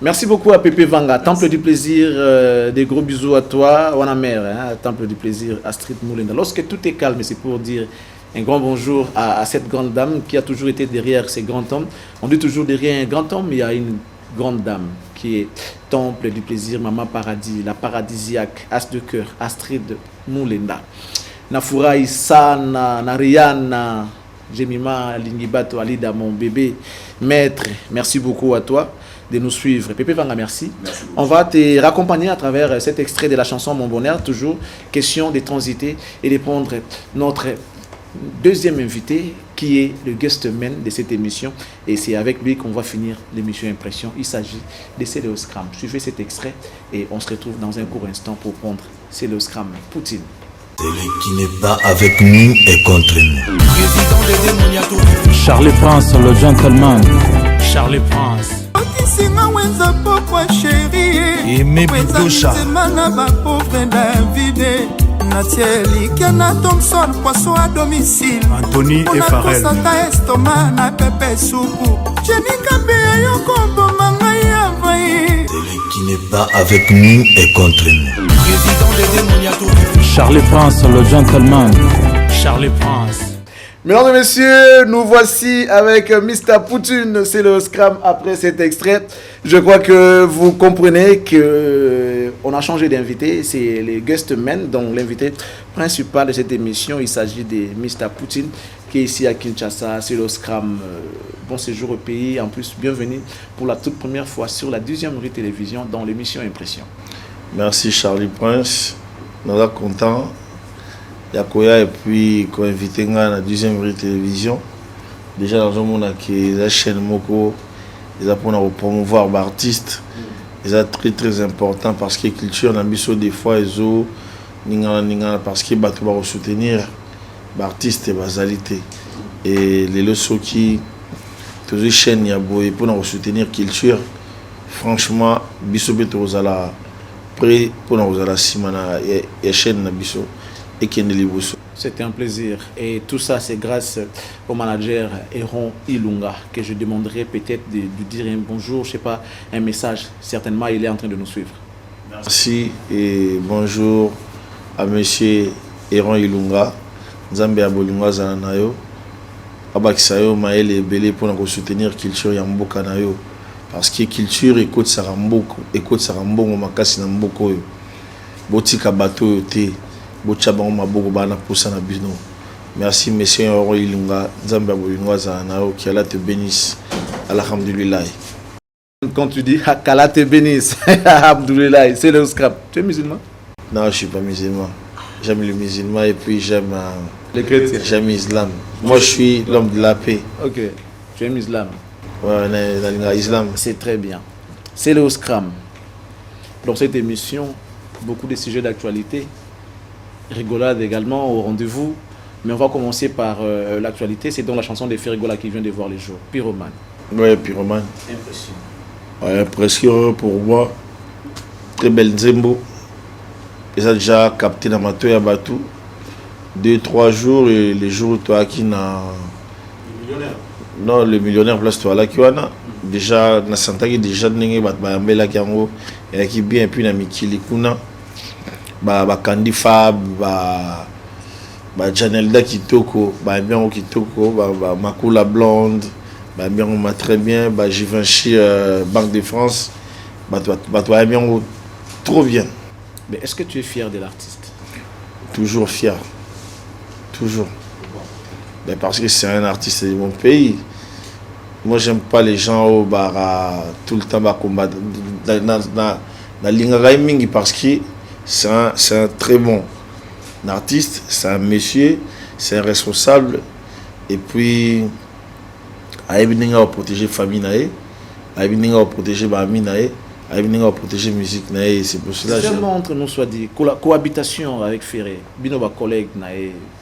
Merci beaucoup à Pépé Vanga. Temple du plaisir, des gros bisous à toi, Wana Mère. Temple du plaisir, Astrid Moulenda. Lorsque tout est calme, c'est pour dire un grand bonjour à cette grande dame qui a toujours été derrière ces grands hommes. On dit toujours derrière un grand homme, il y a une grande dame qui est Temple du plaisir, Maman Paradis, la paradisiaque, As de cœur, Astrid Moulenda. Nafura Issa, Nariana, Jemima Lingibato, Alida, mon bébé, maître, merci beaucoup à toi de nous suivre. Pépé Vanga, merci. On va te raccompagner à travers cet extrait de la chanson Mon Bonheur, toujours question de transiter et de prendre notre deuxième invité qui est le guest man de cette émission et c'est avec lui qu'on va finir l'émission Impression. Il s'agit de Céléo Scram. Suivez cet extrait et on se retrouve dans un court instant pour prendre Céléo Scram Poutine. Celui qui n'est pas avec nous est contre nous. Charlie Prince, le gentleman. Charlie Prince. Aimé Bidoucha Natieli Kiana Thompson poisson à domicile Anthony et Farrell estomac na pepe soukou Jenika Beyo kombo mangai avai. Celui qui n'est pas avec nous est contre nous. Charlie Prince, le gentleman. Charlie Prince. Mesdames et messieurs, nous voici avec Mr. Poutine, c'est le Scram après cet extrait. Je crois que vous comprenez que on a changé d'invité, c'est les guest men, donc l'invité principal de cette émission, il s'agit de Mr. Poutine qui est ici à Kinshasa, c'est le Scram. Bon séjour au pays, en plus bienvenue pour la toute première fois sur la 2e rue télévision dans l'émission Impression. Merci Charlie Prince, nous sommes contents. Yakoya et puis qu'on invité à la 2e rue télévision. Déjà dans un monde qui est la chaîne Moko, ils ont pour promouvoir l'artiste. C'est très très important parce que la culture n'a pas des fois ils ont parce que bah tu vas soutenir l'artiste et basalité et les leçons qui toutes les chaînes y a beau pour nous soutenir culture. Franchement biso beto osala prêt pour nous osala simana et chaîne na biso. C'était un plaisir et tout ça c'est grâce au manager Eron Ilunga que je demanderai peut-être de dire un bonjour, je sais pas, un message. Certainement il est en train de nous suivre. Merci et bonjour à monsieur Eron Ilunga. nzambe ya bolingo azala na yo abakisa yo mayele ebele mpona kosoutenir culture ya mboka na yo parce que culture ekotisaka mbongo makasi na mboka oyo botika bato oyo te botya bango maboko bana posa na bino. Merci monsieur Oro Ilunga, nzambe ya bolingo azala na yo, ki Allah te bénisse. Alhamdulillah. Quand tu dis qu'Allah te bénisse, Alhamdulillah, c'est le scrap. Tu es musulman? Non, je suis pas musulman. J'aime les musulmans et puis j'aime les chrétiens. J'aime l'islam. Moi, je suis l'homme de la paix. Ok, tu aimes l'islam. Ouais, dans l'islam. C'est très bien. C'est le Scrum. Dans cette émission, beaucoup de sujets d'actualité, rigolade également au rendez-vous. Mais on va commencer par l'actualité. C'est donc la chanson de Ferigola qui vient de voir les jours. Pyromane. Ouais, Pyromane. Impression. Ouais, impression pour moi. Très belle Nzembo. Et ça déjà capté dans ma toile à Batou. 2-3 jours et les jours toi qui n'a. Le millionnaire. Non, le millionnaire place toi là qui wana. Déjà na santa qui déjà n'engé bat ba mbela kiango et qui bien puis na mikili kuna ba Candy Fab ba Janelda Kitoko ba bien Kitoko ba Makula Blonde ba bien on m'a très bien ba Givenchy Banque de France ba toi bien trop bien. Mais est-ce que tu es fier de l'artiste? Toujours fier. Toujours. Mais parce que c'est un artiste de mon pays. Moi, j'aime pas les gens au bar tout le temps combattre dans la ligne parce que c'est un très bon artiste, c'est un monsieur, c'est un responsable. Et puis, il a protéger la famille, il a protéger la famille, il a protéger la musique. C'est pour cela que seulement entre nous soit dit, cohabitation avec Ferré, binoba collègue,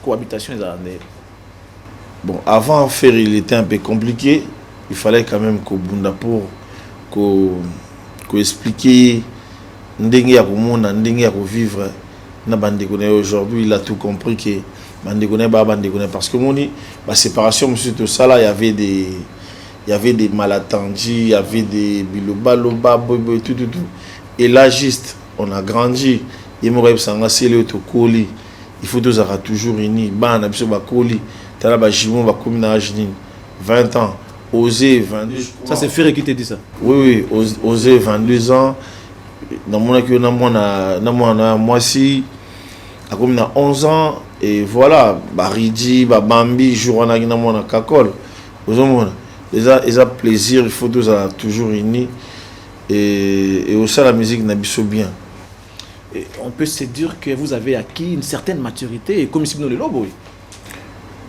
cohabitation. Bon, avant Ferré, il était un peu compliqué. Il fallait quand même qu'au Bunda pour expliquer ndenge ya komona ndenge ya vivre na bande connaît aujourd'hui il a tout compris que bande connaît parce que moni la séparation monsieur tout ça là il y avait des malentendus, il y avait des bilobaloba tout et là juste on a grandi il m'aurait sanga sele to koli il faut toujours unis bana biso ba koli tala ba jimon ba komina 20 ans. Oser 22 ans. Ça c'est Ferré qui te dit ça? Oui, oser 22 ans. Dans mon accueil, moi si, à comme 11 ans, et voilà, Baridi, Bambi, Jourana, Namona, Kakol. Ils ont plaisir, il faut toujours unis. Et aussi la musique n'a pas bien. Et on peut se dire que vous avez acquis une certaine maturité, comme si nous le lobo.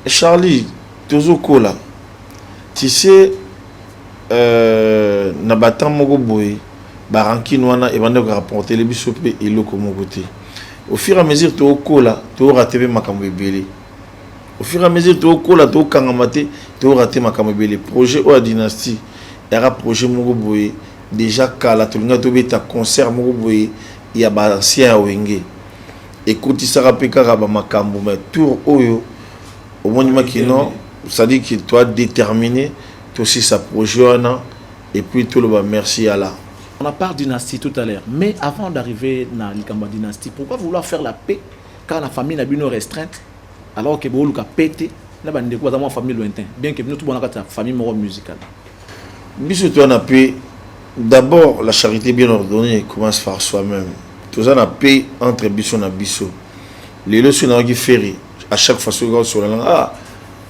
Charlie, toujours cool. Tu sais, Nabatan Mogoboy, Baranki Noana et Bande rapporter les bisopés et le côté. Au fur et à mesure, tu as cola, tu as raté ma camébélé. Au fur et à mesure, tu as cola, tu as kangamate, tu as raté ma camébélé. Projet ou la dynastie, il y a un projet Mogoboy. Déjà, quand la Tolinga Tobeta concert Mogoboy, il y a un ancien à Wenge. Et quand il s'est rappelé qu'il y a un cambo, mais tour au monument qui non. C'est-à-dire que tu as déterminé aussi sa projet et puis tout le monde merci à Allah. On a parlé dynastie tout à l'heure, mais avant d'arriver dans l'Ikamba dynastie, pourquoi vouloir faire la paix quand la famille n'a pas une restreinte alors que Bouluka pété, là bas ndeko dans famille lointaine, bien que nous tout bonaka ta famille musicale. Biso toi na paix. D'abord la charité bien ordonnée commence par soi-même. Tout ça na paix entre biso na biso. Les leçons na qui ferry à chaque fois sur la langue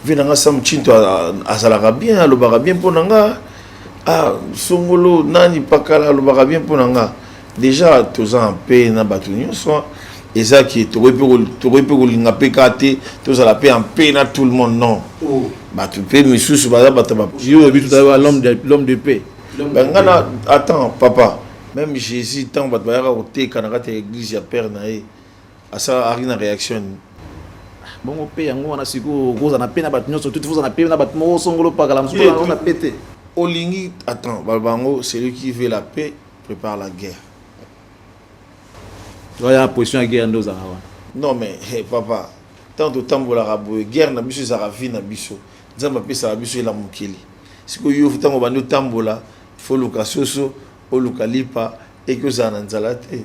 venanga sam chinto azalaka bien alobaka bien ponanga songolo nani pakala alobaka bien ponanga déjà toza en paix na bato nyonso ezaki tokoki pe kolinga pe kate tozala pe en paix na tout le monde non bato pe misusu baza bato yo bi tout à l'heure l'homme de paix ngana attends papa même Jésus tant bato bayaka koteka na kati ya église ya père na ye asa ari na réaction. Bon, paix, on a su que vous en avez peine à battre, tout vous en avez peine à battre, mon songolo pas galam, on a pété. Olingi, attends, Balbango, celui qui veut la paix prépare la guerre. Il y a une position à guerre, nous avons. Non, mais, hey, papa, tant de temps pour la rabouille, guerre n'a biso, ça ravi n'a biso. Zamba pe ça biso la mukeli. Si que yo futango bando tambola, faut luka soso, o luka lipa, et que ça n'anzalate.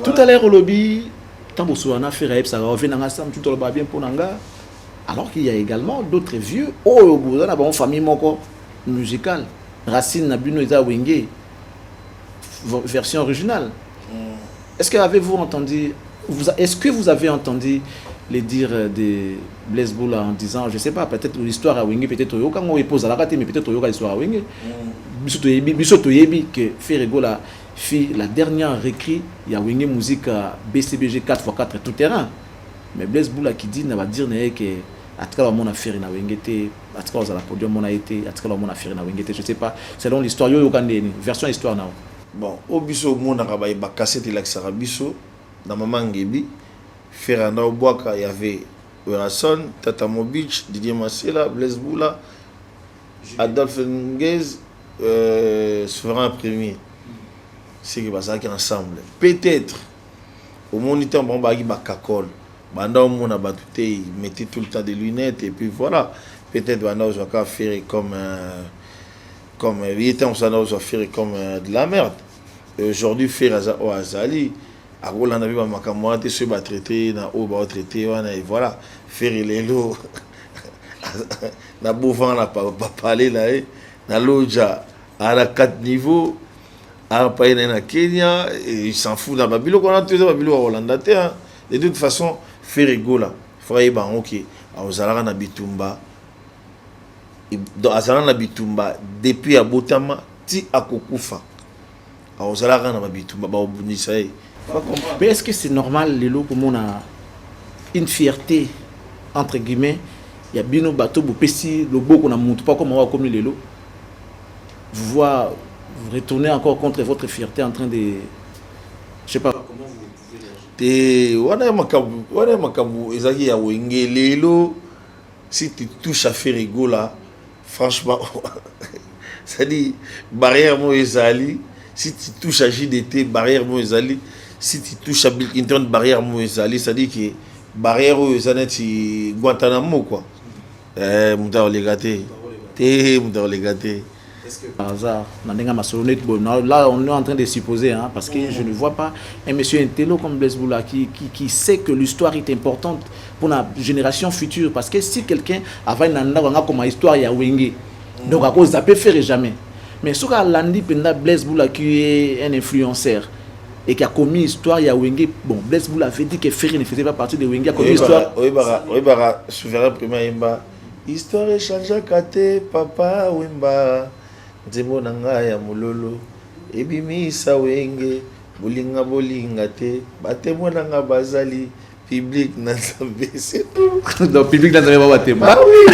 Tout à l'heure au lobby. tant que on a fait ça revient dans ensemble tout le bien pour nanga. Alors qu'il y a également d'autres vieux oh vous avez une famille moko musicale Racine Nabino Isa Wenge version originale. Est-ce que avez-vous entendu est-ce que vous avez entendu les dires de Blaise Boula en disant je sais pas peut-être l'histoire à Wenge peut-être yoka on pose à la raté mais peut-être yoka l'histoire à Wenge biso toyebi que Ferrego la fit la dernière récrit il y a Wenge musique BCBG 4x4 tout terrain mais Blaise Boula qui dit n'a pas dire que à tout cas mon affaire na Wenge té à tout cas la podium on a été à tout cas mon affaire na Wenge té je sais pas selon l'histoire yoka ndeni version histoire na bon au biso mona ka ba cassette la biso dans maman Ngebi Ferranda Obwaka, il y avait Orason, Tata Mobich, Didier Massela, Blaise Boula, Adolphe Nguez, Souverain Premier. C'est que ça qui ensemble. Peut-être au moniteur bon bagi bakakol. Banda on a battuté, il mettait tout le temps des lunettes et puis voilà. Peut-être banda on va faire comme il était on va faire comme de la merde. Et aujourd'hui faire Azali a Roland avait ma camarade se bat traité na au ba traité et voilà faire les lots na bouvant na pas parler là na loja à la 4 niveaux à payer na Kenya et il s'en fout dans Babilo qu'on a toujours Babilo Hollande de toute façon faire rigola frère ba OK a ozalaka na bitumba azalaka na bitumba depuis à Botama ti akokufa a ozalaka na bitumba ba obunisa mais est-ce que c'est normal les lots comme on a une fierté entre guillemets il y a bien au bateau vous pessi le beau qu'on a monté pas comme on va comme les lots vous voir vous retournez encore contre votre fierté en train de je sais pas comment vous pouvez wana makabu ezaki ya Wenge lelo si tu touches à Ferrego là franchement ça dit barrière mo ezali si tu touches à JDT barrière mo ezali si tu touches à Bill Clinton barrière mo ezali ça dit que barrière o ezaneti Guantanamo quoi muta olegate te muta olegate. Est-ce que par hasard là on est en train de supposer hein, parce que je ne vois pas un monsieur intello comme Blaise Boula qui sait que l'histoire est importante pour la génération future parce que si quelqu'un avait une comme histoire il y a Wenge donc à cause ça peut faire jamais mais ce qu'a Landi Penda Blaise Boula qui est un influenceur et qui a commis histoire il y a Wenge bon Blaise Boula avait dit que Ferry ne faisait pas partie de Wenge a commis histoire Oibara souverain premier Imba histoire échange kate papa Wemba nzembo nanga ya mulolo ebimisa Wenge bolinga te batemo nanga bazali public na Nzambe c'est tout donc public na Nzambe ba batemo ah oui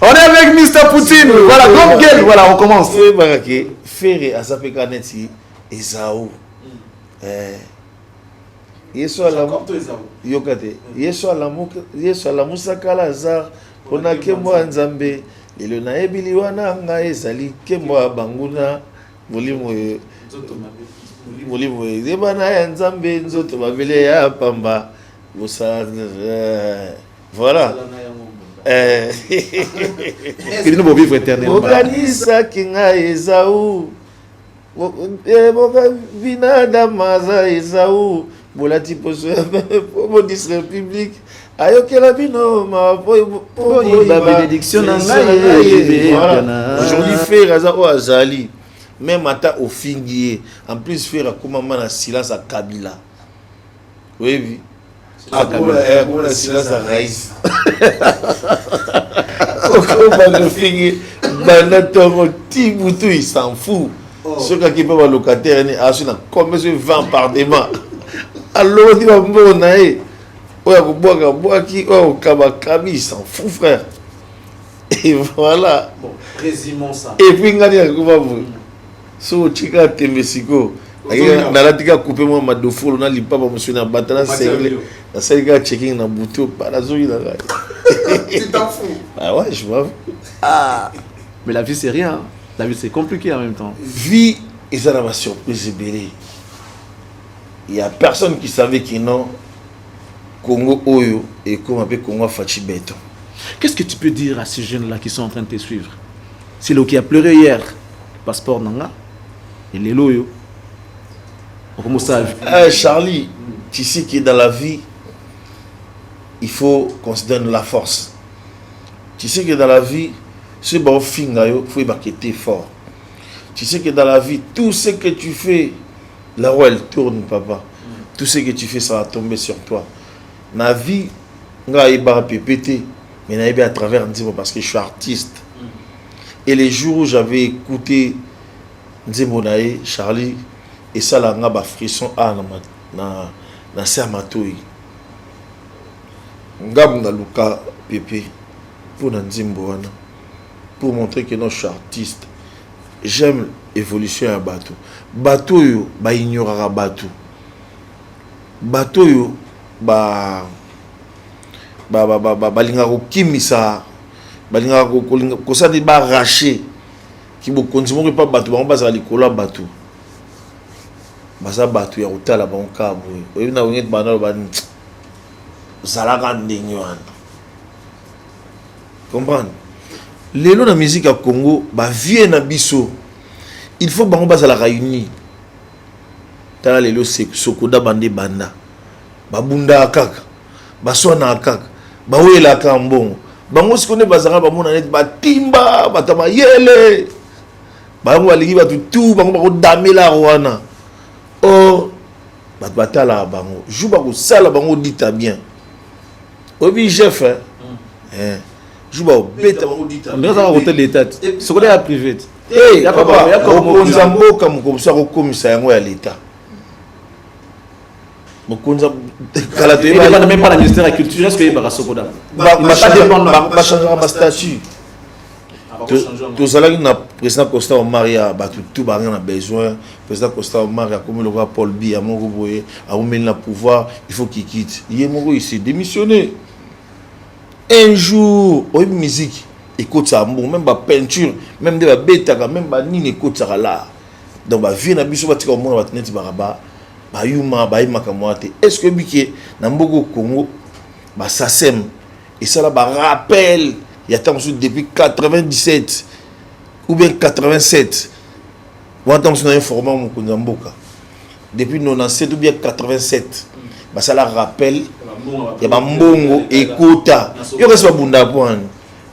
on est avec Mr Poutine voilà comme quel voilà on commence barake Ferry asapeka neti Esaou Yesu alamu yokate Yesu alamu sakala azar pona kembo Nzambe lelo na ebili wana nga ezali kembo banguna molimo ebana ya Nzambe nzoto babele ya pamba bosa voilà que nous vivre éternellement organisa kinga Esaou boka vinada maza Esaou bolati poso pour disre public ayokela bino ma la bénédiction aujourd'hui faire azao azali même ata au fingier en plus faire comme na silence à Kabila oui comme la silence à Raïs au fingier banatongo tibutu il s'en fout ceux qui peuvent locataire ni asuna comme ce 20 par dément alors dit bon naé boaki kabakabi il s'en fout frère et voilà bon résumons ça et puis ngani akuba vous so chika temesiko nalatika couper moi madofolo na lipapa monsieur na batana sengle na selika checking na buto para zoyi na gars tu t'en fous ah ouais je vois mais la vie c'est rien la vie c'est compliqué en même temps vie et ça m'a surprise belé il y a personne qui savait que non Congo Oyo et comme appelé Congo Fachi Beton. Qu'est-ce que tu peux dire à ces jeunes là qui sont en train de te suivre? C'est le qui a pleuré hier passeport nanga et les loyo. Comment ça Charlie tu sais que dans la vie, il faut qu'on se donne la force. Tu sais que dans la vie, ce bon film, il faut être fort. Tu sais que dans la vie, tout ce que tu fais, la roue elle tourne, papa. Tout ce que tu fais, ça va tomber sur toi. Dans la vie, je vais péter, mais je vais à travers Nzembo parce que je suis artiste. Et les jours où j'avais écouté Nzembo Nae, Charlie, et ça, là, on a un frisson dans Sermatouille. Ngam na luka Pépé pour Nzembo, pour montrer que non, je suis artiste. J'aime l'évolution à bateau. Bateau yo ba ignorera bateau. Bateau yo ba linga ko kimisa ba linga ko ça ba arracher ki bo konzimo ko pa bateau ba bazali kola bateau. Baza bateau ya utala ba nkabo. Oyi na wenget bana ba zalaka ndinyo wana. Comprendre? Lelo na musique à Congo ba vie na biso. Il faut bango basa la réunie. Tala lelo sokoda bande banda. Ba bunda kaka. Ba sona kaka. Ba wela kambongo. Bango sikone bazanga ba mona net ba timba, ba tama yele. Bango aligi ba tout bango ba ko damela wana. Or ba batala bango. Jou ba ko sala bango dita bien. Obi chef hein. Je vais bête à l'auditeur. Mais ça va côté l'État. Ce qu'on est privé. Eh, papa, on zambo comme ça au commissaire à l'État. Mon konza kala il va même pas la ministère de la culture, est-ce que il va Sokoda. Va changer ma statut. Tout ça là il a président Costa Omaria, ba tout ba rien a besoin. Président Costa Omaria comme le roi Paul Biya mon boye, a remis le pouvoir, il faut qu'il quitte. Il est mort ici démissionner. Un jour, au musique, écoute ça, même la peinture, même de la bête, même la nine, écoute ça là. Donc, la vie n'a pas de monde à tenir baraba, bah yuma, bah yuma kamoate. Est-ce que biké, dans beaucoup Congo, bah ça sème et ça là, bah rappelle, il y a tant depuis 97 ou bien 87. Ou attends, on a informé mon Kunzamboka. Depuis 97 ou bien 87. Bah ça la rappelle. Il y a mbongo ekota yo reste ba bunda point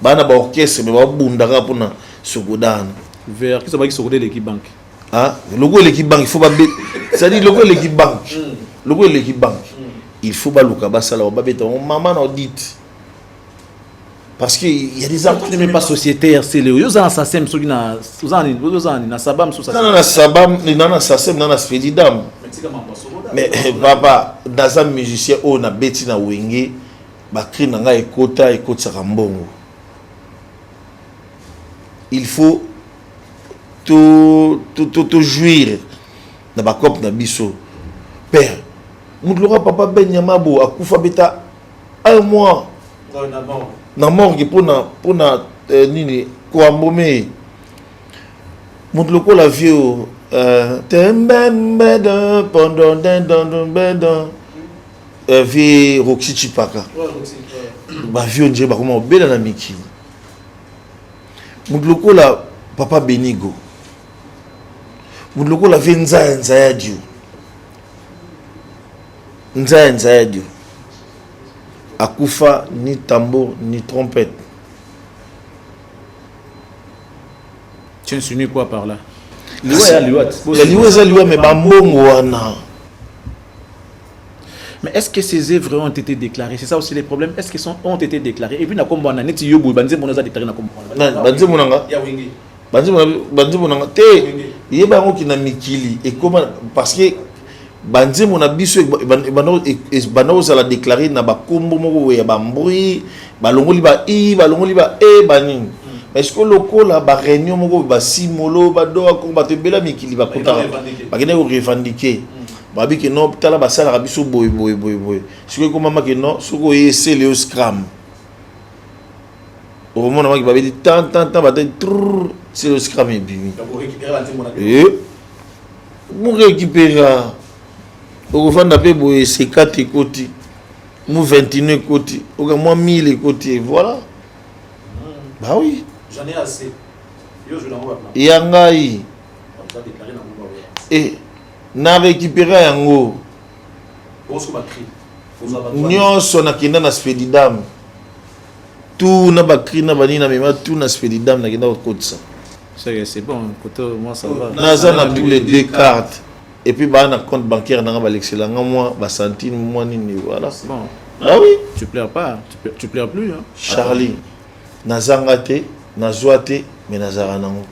bana ba orchestre mais ba bunda ka pona sokodana vers qui ça va qui sokoder l'équipe banque ah logo l'équipe banque il faut pas ça dit logo l'équipe banque il faut ba luka ba sala ba beta maman na dit parce que il y a des artistes même pas sociétaire c'est le yo za assassin so na na sabam so ça na sabam na assassin na spedidam. Mais papa, dans un musicien, on a bêti na wenge, bakri nanga ekota sakambongo. Il faut tout jouir na bakop na biso. Père, moudlora papa Ben Yamabo akufa beta 1 mois. Na morgue pour na nini ko ambomé. Moudloko la vieux vie Roxy Chipaka ba vieux nje ba comment bela na miki mudloko la papa Benigo mudloko la vie nzaya dio akufa ni tambour ni trompette. Tu insinues quoi par là? Mais mais est-ce que ces œuvres ont été déclarées? C'est ça aussi les problèmes. Est-ce qu'elles ont été déclarées? Et puis, na kombo na neti yobo banze monaza déclaré na kombo. Banze monanga. Ya wingi. Banze monanga te. Yeba ngo kina mikili et comment parce que banze mona biso bano ça la déclaré na ba kombo moko ya ba mbri balongoli ba balongoli ba bani. Est-ce que le là ba réunion moko ba simolo ba do ko ba tebela mikili ba kota ba kene ko revendiquer ba bi que non tala ba sala biso boy ce que ko mama que non ce ko essayer le scram au moment où ba bi tant ba c'est le scram et bimi mon récupérer au vendre pe boy c'est 4 côté mon 29 côté au moins 1000 côté voilà bah oui. J'en ai assez. Yo, je l'envoie. Yangai. Et na récupérer yango. nyonso nakenda na spedidam tout na bakri na banini na mema tout na spedidam nakenda kokotisa c'est bon côté moi ça va naza na tous les deux cartes et puis ba na compte bancaire nanga balexela nga moi ba centime moi nini voilà bon. Ah oui tu pleures pas tu pleures plus hein Charlie nazanga te nazwa te mais nazara nango.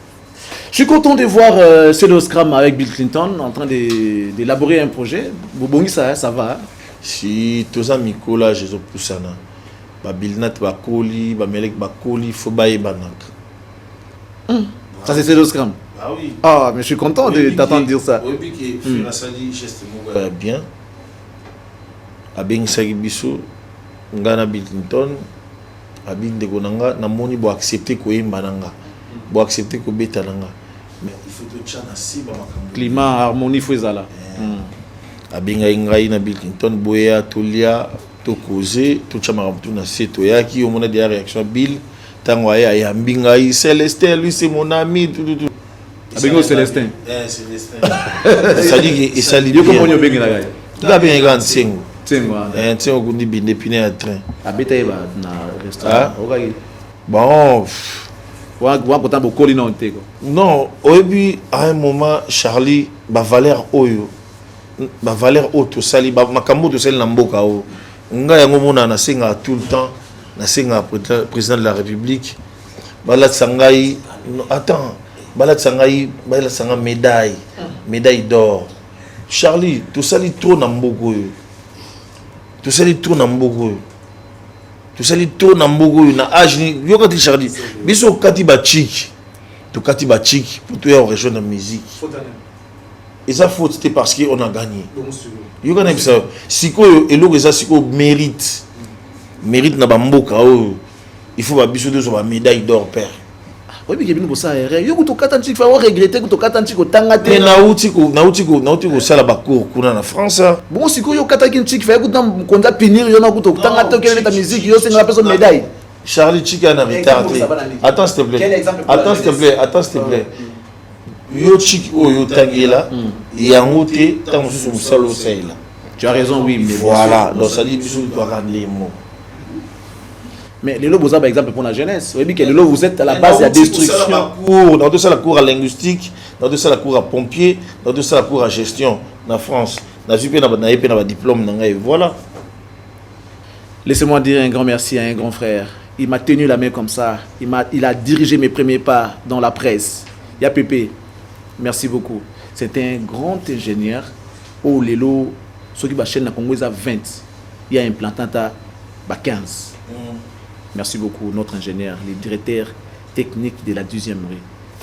Je suis content de voir Célo Scrum avec Bill Clinton en train d'élaborer un projet. Bobongi ça va. Hein? Si tous les Mikola, je suis poussé. Babilnat bakoli, bamelek bakoli, faut bailler banak. Ça c'est Célo Scrum. Ah oui. Ah mais je suis content de t'entendre dire ça. Oui puis que Finasali geste bien. Abeng sagi biso ngana Bill Clinton. Abing de konanga na moni bo accepter ko yemba nanga. Bo accepter ko beta nanga. Mais il faut que tu aies un climat, harmonie, Fouezala. Abinga ingai na Bill Clinton, boya, tolia, to causer, tout ça m'a tout na c'est toya qui au moment de la réaction Bill, tango aya ambinga i Célestin, lui c'est mon ami, tout. Abingo Célestin. Célestin. Ça dit que ça dit yo comment yo bengi la gars. Tout a bien grand tsengo. Tsengo. Tsengo kundi binde pine à train. Abeta ba na restaurant. Okay. Bon, non, au début, à un moment, Charlie, valeur oyo, valeur auto sali, makambo to sali namboka o. Nga yango mona na senga tout le temps, na senga président de la République. Balat sangai, attends, balat sangai médaille d'or. Charlie, to sali trop namboko yo. To sali trop namboko yo. Tu sais les tours nambogo na âge ni yo kati Charlie biso kati ba chic to kati ba chic pour toi rejoindre la musique et ça faut c'était parce qu'on a gagné yo kana bisa siko eloko ça siko mérite na ba mboka o il faut ba biso de so ba médaille d'or père. Oui mais bino bossa yo ko to kata ntik fa o regretter ko to kata ntik ko tanga te na uti ko sala ba cours kuna na France bon siko yo kata kin ntik fa ko tam konza pinir yo na ko to tanga te kele ta musique yo senga personne médaille. Charlie Chika na retard. Attends s'il te plaît. Yo chiki yo tangela yango te tant sous salo sala. Tu as raison oui mais voilà donc ça dit biso doit rendre les mots. Mais les lots, par exemple, pour la jeunesse, vous que les lots, vous êtes à la base de la destruction. Dans tout ça, la cour à linguistique, dans tout ça, la cour à pompier, dans tout ça, la cour à gestion, en France. Dans tout ça, la diplôme, voilà. Laissez-moi dire un grand merci à un grand frère. Il m'a tenu la main comme ça. Il a dirigé mes premiers pas dans la presse. Ya Pépé, merci beaucoup. C'est un grand ingénieur. Oh, les lots, ceux qui va chaîne, Congo, ils ont 20. Il y a un implantant à 15. Merci beaucoup, notre ingénieur, le directeur technique de la 12e rue.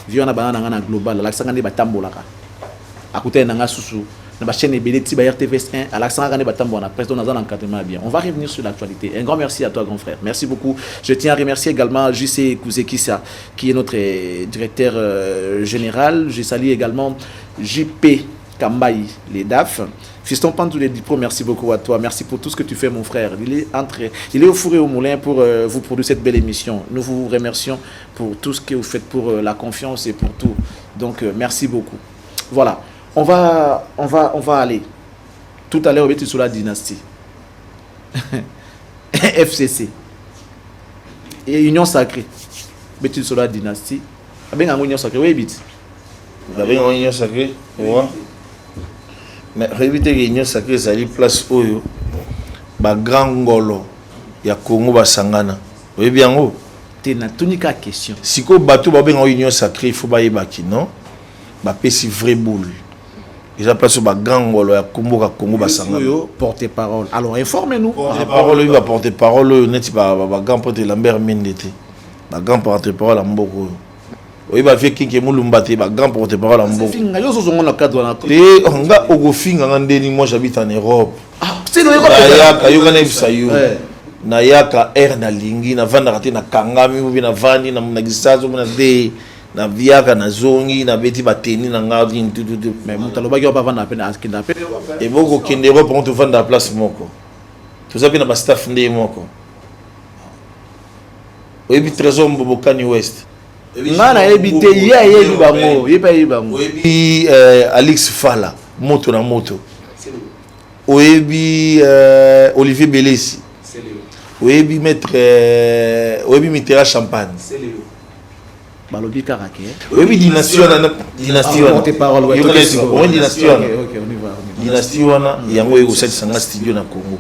Viens na global, l'accent de Batambola. À côté de Susu, la chaîne Beleti RTVS 1, à l'accent de Batambola, presse dans un encadrement bien. On va revenir sur l'actualité. Un grand merci à toi, grand frère. Merci beaucoup. Je tiens à remercier également JC Kouzekissa, qui est notre directeur général. Je salue également JP Kambaï, les DAF. Fiston Pantou les diplômes, merci beaucoup à toi. Merci pour tout ce que tu fais, mon frère. Il est au four et au moulin pour vous produire cette belle émission. Nous vous remercions pour tout ce que vous faites, pour la confiance et pour tout. Donc, merci beaucoup. Voilà. On va aller. Tout à l'heure, on va être sur la dynastie. FCC. Et Union Sacrée. On va être sur la dynastie. Avec une Union Sacrée, oui, vite. Avec une Union Sacrée, oui. Mais réviter l'union sacrée ça li place oyo ba grand ngolo ya Congo ba sangana oui bien ngo te na tunika question siko bato ba benga union sacrée il faut ba yebaki non ba pesi vrai boule ils a place ba grand ngolo ya Congo ba sangana yo porte-parole alors informez-nous porte-parole il va porte-parole neti ba grand porte Lambert Mendete ba grand porte-parole mboko oui bah fait qui mulumba te ba grand porte-parole en bon finga yo zo na cadre na te nga ogofinga ngandeni moi j'habite en Europe c'est le Europe yaka yo kana bisa yo na yaka na lingi na vanda kate na kangami ou na vandi na gisazo na de na viaka na zongi na beti bateni na ngadi tout mais mutaloba ki ba vanda pe na askina pe et boko kende Europe on te vanda la place moko tout ça na ba staff ndé moko oui bi trésor mbobokani West ngana ebité yebi bango yepa yebi bango Alex Fala moto na moto oyebi Olivier Belesi, oyebi maître oyebi Mitterrand Champagne, balobi karake oyebi dynastie parole dynastie wana yango ekosalisa nga studio na Congo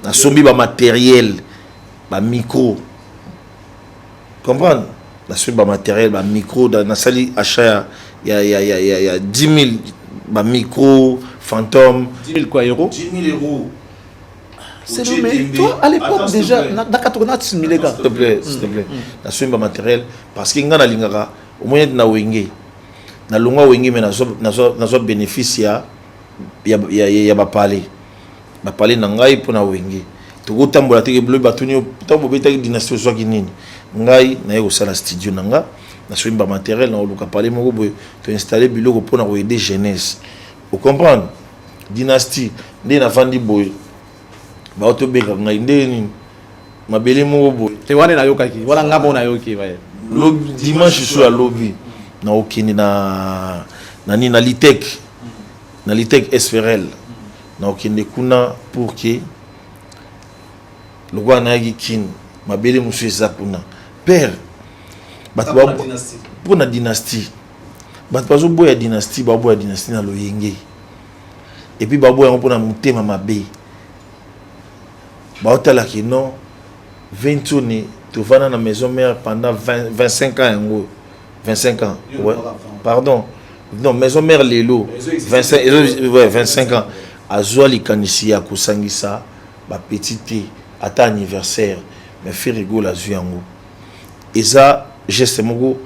nasombi ba matériel ba micro comprendre nasombi ba matériel ba micro nasali achat ya 10 000 ba micro fantôme 10 000 quoi euros 10 000 euros. C'est le mais toi à l'époque déjà dans 80 000 gars s'il te plaît nasombi ba matériel parce que nga na lingaka au moins na wenge na longa wenge mais nazo bénéfice ya bapale na ngai pona wenge tokotambola te bleu batuni tambo betaki dynastie soki nini ngai na ye kosala studio na nga na soki ba matériel na oluka pale moko boye to installer biloko pona ko aider jeunesse vous comprendre dynastie nde na fandi boye ba otobeka ngai nde nini mabele moko boye te wana na yokaki wana ngabo na yoki ba lobi dimanche sur la lobby na okini na ni na litek SFRL na okende kuna pour que le roi na kin mabele musu eza kuna père bato pour na dynastie bato bazo boya dynastie na loyenge et puis babo yango pona mutema mabe ba otala ki non 20 ans tu vas dans la maison mère pendant 25 ans yango 25 ans ouais pardon non maison mère lelo 25 ans azwa likanisi ya kosangisa ba petite ata anniversaire mais fait rigolo azwi yango eza geste moko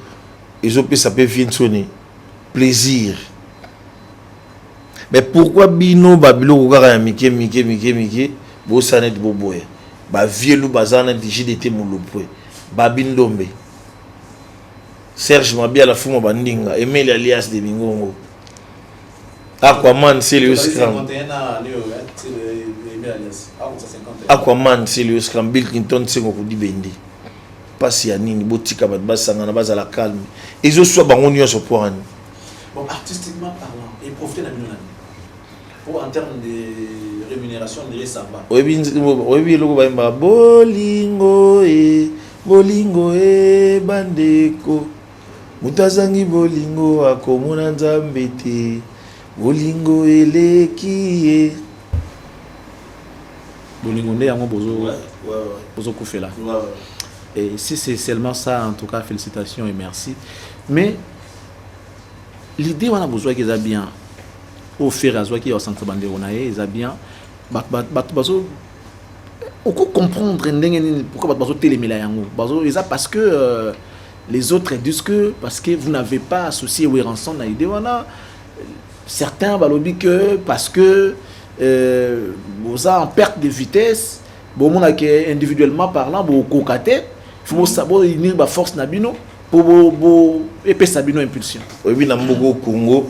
ezo pesa pe viensoni plaisir mais pourquoi bino babilo kaka ya mike bo sanet bo boya ba vielu bazana DGDT mulopwe babindombe Serge Mabia la fuma bandinga Emile alias de Mingongo Aquaman Celius Cram Aquaman Celius Cram Bill Clinton sengo kudi bendi pasi ya nini botika bat basanga na bazala calme ezo so bango nyonso poani bon artistiquement parlant et profiter na minona pour en termes de rémunération de ça va oyebi loko baimba bolingo bandeko mutazangi bolingo akomona nzambe te bolingo eleki ye bolingo nde yango bozo kufela et si c'est seulement ça en tout cas félicitations et merci mais l'idée wana besoin qu'ils a bien au faire azwa qui au centre bandero na ye za bien bazo on peut comprendre pourquoi bazo télémela yango bazo eza parce que les autres disent que parce que vous n'avez pas associé Weranson na idée wana certains balobi que parce que vous en perte de vitesse bon mon que individuellement parlant bo kokate faut savoir unir ba force na bino pour épée sabino impulsion oyebi na mboko Congo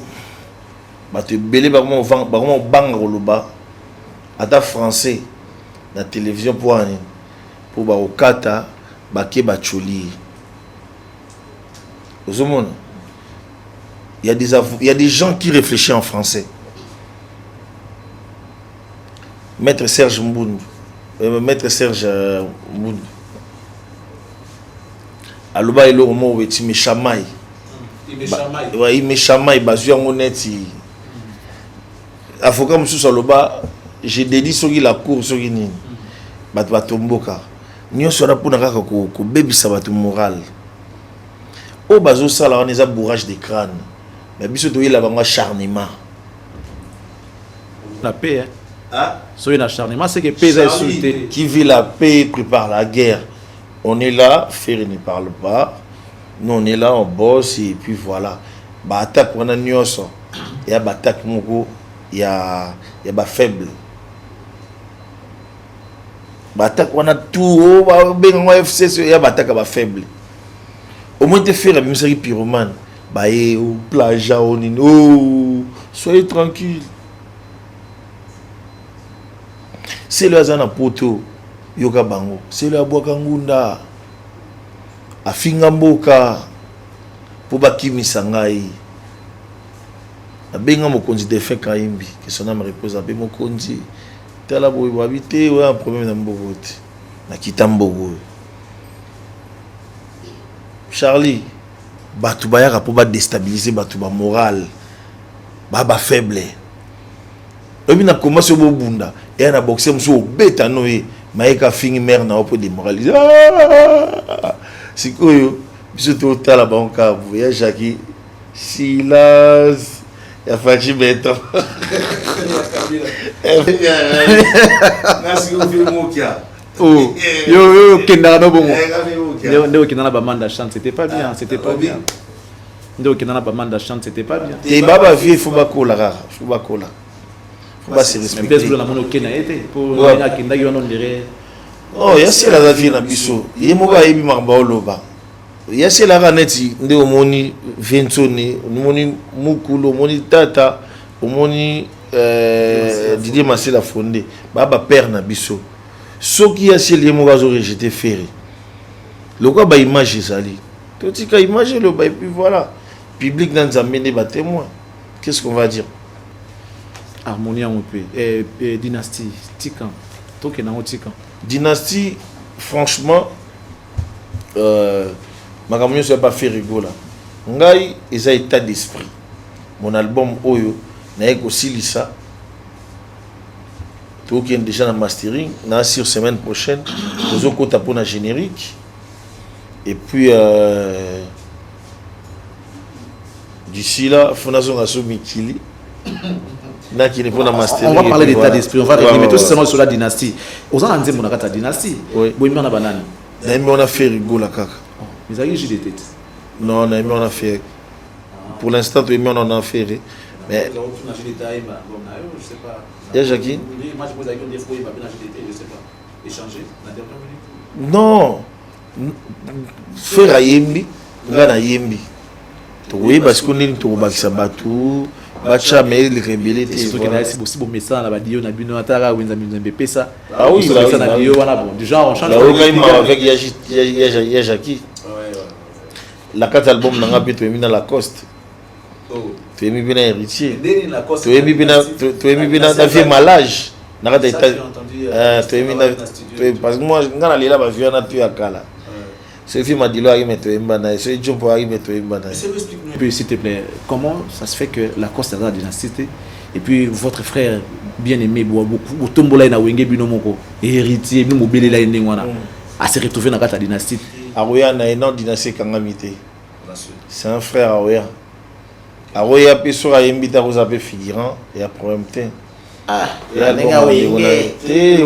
bato belé bango banga koloba ata français la télévision pour ba okata bake bacholi ozomona il y a des gens qui réfléchissent en français. Maître Serge Mbound aloba elo mo weti meshamai il meshamai bazu yango neti avocat mususu aloba j'ai dédié soki la cour soki nini bato batomboka nyonso na pona kaka ko bebisa bato moral o bazo sala wana eza bourrage de crâne mais biso toyela bango acharnement la paix hein soyez acharnement c'est que paix est insulté qui vit la paix prépare la guerre. On est là, Ferry ne parle pas. Nous on est là, on bosse et puis voilà. Bah attaque on a nyoso. Il y a attaque moko, il y a ba faible. Bah attaque on a tout, bah ben FC il y a attaque ba faible. Au moins te faire la musique pyromane. Bah et au plagia on est oh, soyez tranquille. C'est le azana poto. Yoka bango c'est le abwaka ngunda afinga mboka po bakimisa ngai abenga mokonzi de fait Kaimbi que son âme repose abe mokonzi tala boy habité ouais un problème na mbogo te na kitambogo Charlie batu bayaka po ba déstabiliser batu ba moral ba faible obi na commencer bo bunda et na boxer muso beta noé maika fingi mère na po démoraliser sikoyo biso to tala ba onka ya Jackie silence ya fachi beto merci au film kia oh yo kenda no bongo ndio kenda na bamanda chante c'était pas bien ndio kenda na bamanda chante c'était pas bien et baba vie faut bakola rara faut bakola faut pas se respecter mais bes na mono kena été pour na kenda yo non dirait oh ya c'est la vie na biso yemo ba yebi marba oloba ya c'est la raneti nde omoni Vinconi omoni Mukulu omoni Tata omoni Didier Massé fondé baba père na biso soki ya c'est yemo bazo rejeter ferré le quoi ba image ezali petit ka image le ba et puis voilà public dans Nzambe ba témoin qu'est-ce qu'on va dire harmonie en peu dynastie Tikan toke na Tikan dynastie franchement ma camion ne pas fait rigoler. Ngai ils a état d'esprit. Mon album Oyo n'a aussi lisa. Tout qui est déjà dans mastering, na sur semaine prochaine, nous allons taper un générique. Et puis d'ici là, fondation Asso Mikili. Na qui n'est pas dans mastering. On va parler d'état d'esprit, on va revenir tout seulement sur la dynastie. Aux ans on a la dynastie. Oui. Bon, on a banane. On a fait rigoler kaka. Mais ça y est, j'ai des têtes. Non, on a fait. Pour l'instant, tout le monde en a fait. Mais. Il y a Jackie? Non. Faire à Yembi, là na Yembi. Oui, parce qu'on est tout au Baksabatu. Bacha mais les rebelles. C'est que là c'est possible message na badio na bino atara wenza mizembe pesa. Ah oui, ça na bio wana bon. Du genre on change. Là avec ya Jackie. La carte album n'a pas été mis dans Lacoste. Tu es mis bien héritier. Tu es mis bien dans vie malage. N'a pas été. Tu es mis parce que moi quand on est là, je viens à tuer à Kala. Ce film m'a dit là, il met un banane. Ce job pour il met un banane. Puis s'il te plaît, comment ça se fait que Lacoste est dans la dynastie et puis votre frère bien-aimé beaucoup tombola na wenge bino moko héritier bino mobile la ndengwana a se retrouver dans la dynastie. Aroya na une dynastie Kangamite. C'est un frère Aroya. Aroya peut sur invité à vous appeler figurant et à problème te. Ah, la nenga wenge te.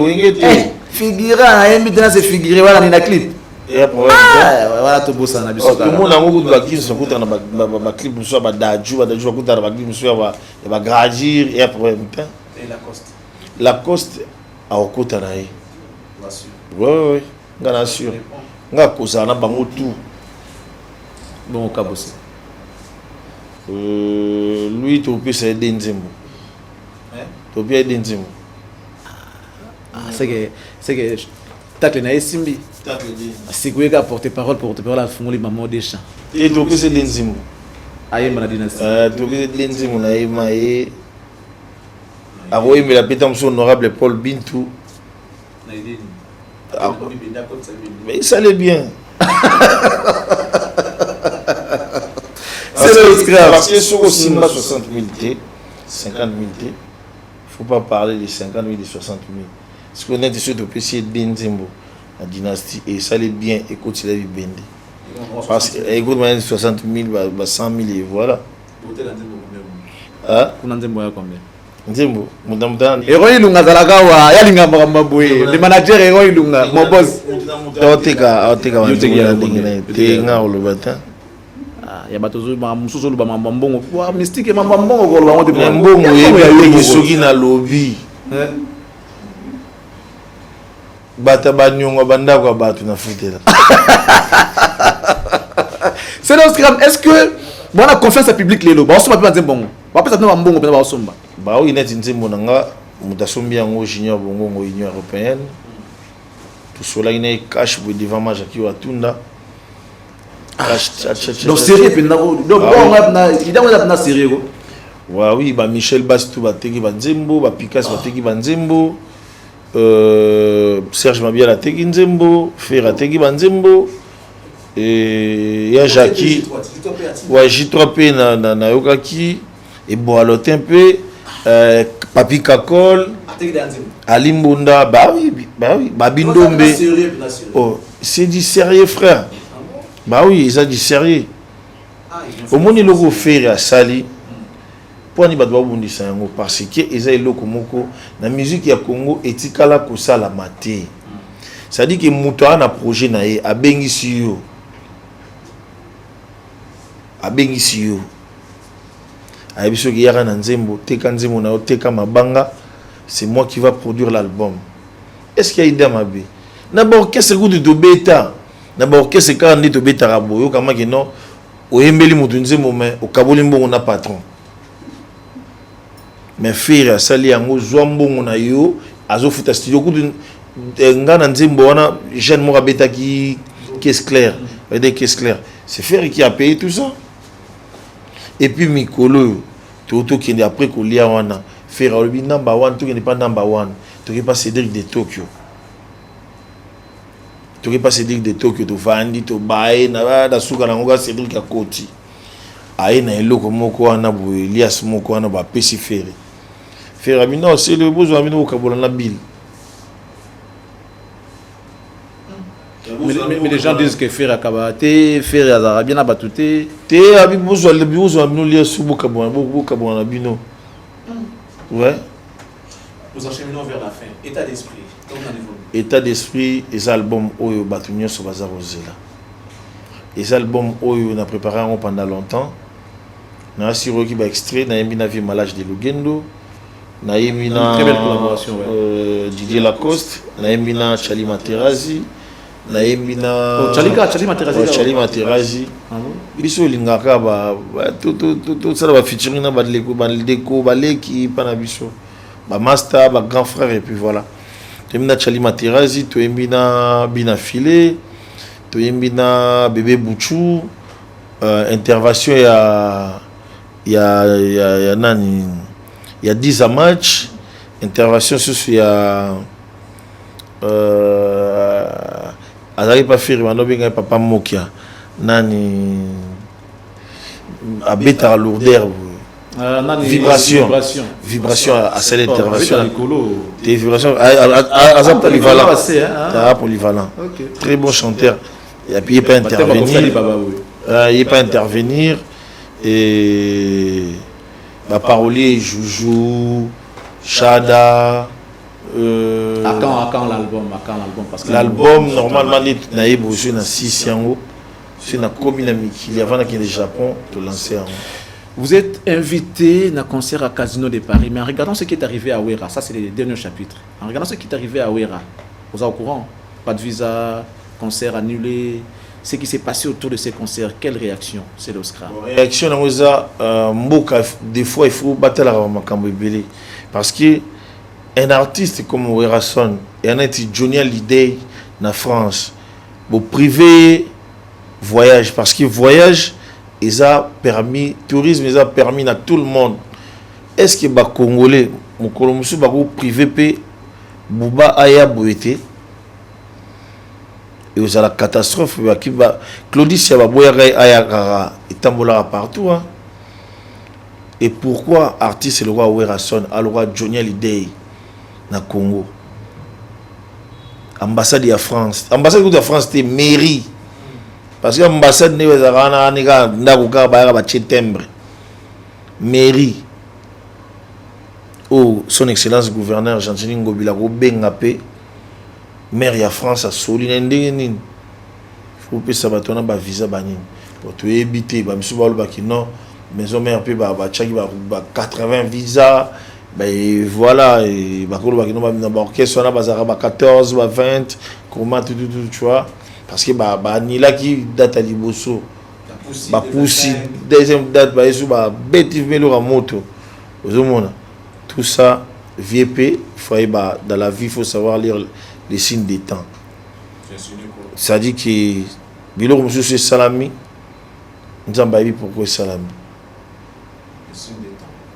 Figurant invité à se figurer voilà ni na clip. Et à problème te. Voilà to bossa na biso. Tout le monde a beaucoup de clips sur kuta na ba clip sur ba daju kuta na ba clip sur ba gradir et à problème te. Et Lacoste a okuta na ye. Ouais. Ngana sûr. Nga kozana bango tout. Bon Kabosi. Lui tu peux c'est Denzimbo. Tu peux aider Denzimbo. C'est que tacle na Simbi. C'est quoi qu'a porter parole la fongoli maman des champs. Et tu peux c'est Denzimbo. Aïe ma dynastie. Tu peux Denzimbo na Emae. Aroye mais la pétam son honorable Paul Bintou. Mais ça allait bien. C'est le scrap. Parce que sur aussi 60 000 T, 50 000 T, il ne faut pas parler de 50 000 et 60 000. Ce qu'on est sur le PC d'Inzimbo, la dynastie, et ça allait bien, écoute, il a eu Bende. Parce que, écoute, 60 000, 100 000 et voilà. Hein? Vous en avez combien? Nzembo, mudamudana. Ero ilunga zalagawa, yalinga mabwe. Le manager ero ilunga, mon boss. Oteka wanzunga ndingine. Tenga olubata. Ah, ya batozo ba mususu ba mbongo. Wa mystique ba mbongo ko ba ngote mbongo yebeli soki na lobby. Bata banyonga banda kwa batu na futela. C'est le scram. Est-ce que bon la confiance à public lelo, ba osoma pe mbongo. Ba pesa na mbongo pe ba osomba. Bah oui, net Nzembo nanga mutasombi yango junior bongo union européenne. Tout cela il est cash pour devant match qui wa tunda. Donc sérieux pe ndako. Donc bon na il a na sérieux. Oui, bah Michel Bastou bateki banzembo, bah Picasso bateki banzembo, Serge Mabia bateki nzembo, Fer bateki banzembo, et ya Jackie, ouais J3P na yokaki, et Boalotin peu, Papi Kakol, Alimbunda, bah oui, bah Bindombe. Oh, c'est du sérieux frère. Bah oui, ils ont du sérieux. Au moins il logo Fer à Sali. Parce que eza eloko moko na musique ya Congo etikala kosala mate. Ça dit que muto na projet na ye abengisi yo. Ayebiso ki yaka na nzembo teka nzembo na yo teka mabanga, c'est moi qui va produire l'album. Est-ce qu'il y a idée mabe? D'abord qu'est-ce que tu beta? D'abord qu'est-ce que quand tu beta rabo yo kama que non oyembeli mutu nzembo mais okaboli mbongo na patron. Mais Fer sali yango zwambongo na yo azofuta studio kudu ngana nzembo wana jeune moko beta qui caisse claire, des caisse claire. C'est Fer qui a payé tout ça. Et puis Mikolo tout qui est après kolia wana Fer alobi number 1 tout qui n'est pas number 1, tout qui pas Cédric de Tokyo. Tout qui pas Cédric de Tokyo to vandi to bae na da suka na ngoga Cédric a koti. Aïe na eloko moko wana bo Elias moko wana ba pesi Fer. Fer non, c'est le besoin de Kabola Nabil. Mais les gens disent que Fer a kabaté, Fer a bien abattuté. Te abi besoin le besoin de nous lire sur Kabola Nabino. Ouais. Nous acheminons vers la fin. État d'esprit. État d'esprit, les albums Oyo Batunyo sur Bazar Rosela. Les albums Oyo on a préparé pendant longtemps. On a assuré qu'il va extrait, on a mis la vie malage de Lugendo. Naïmina, très belle collaboration, Didier Lacoste, Naïmina Chali Materazi, Naïmina Chali Materazi, Biso Lingaka, tout ça va featuring na Badleko, Badleko, Baleki, Panabiso, Master, grand frère, et puis voilà. Naïmina Chali Materazi, Naïmina Binafile, Naïmina Bébé Bouchou, intervention il y a Nani. Il y a 10 matchs, intervention sur il y a Azari pas faire Manobenga Papa Mokia Nani Abeta lourdeur vibration à cette intervention des vibrations Azap polyvalent polyvalent très bon chanteur et puis il peut intervenir et parolier Joujou, Chada. À quand l'album parce que l'album normalement est naïb aussi na 6 ans. C'est na commune il y avant qu'il y Japon de lancer. Vous êtes invité dans concert à Casino de Paris, mais en regardant ce qui est arrivé à Ouera, ça c'est le dernier chapitre. En regardant ce qui est arrivé à Ouera, vous êtes au courant? Pas de visa, concert annulé. Ce qui s'est passé autour de ces concerts, quelle réaction? C'est l'Oscar. Réaction, des fois il faut battre la Makambo parce que un artiste comme Ouerason et un artiste Johnny Hallyday en France, pour privé voyage parce que voyage, ils a permis tourisme, ils a permis à tout le monde. Est-ce que les Congolais, mon Colombie, privé pe Bouba Aya Boété? Et vous avez la catastrophe, Claudie Siababoya Ayakara et Tambola partout. Hein. Et pourquoi artiste le roi Ouerason, le roi Johnny Hallyday na Congo? Ambassade de France. Ambassade de France, c'était mairie. Parce que l'ambassade de France, mairie. Oh, son excellence gouverneur Jean-Denis Ngobila Bengapé. Maire ya France a soli ndenge nini faut que ça va tourner ba visa banini pour te éviter ba misu ba ki non maison mère pe ba chaki ba 80 visa ba voilà et ba ko ba ki non ba orchestre na bazara ba 14 ba 20 comment tout tu vois parce que ba ni là qui date à liboso ba poussi deuxième date ba yesu ba beti velo ra moto ozomona tout ça VP faut dans la vie il faut savoir lire les signes des temps. Ça dit que Bilo monsieur c'est salami. Nous avons pourquoi salami.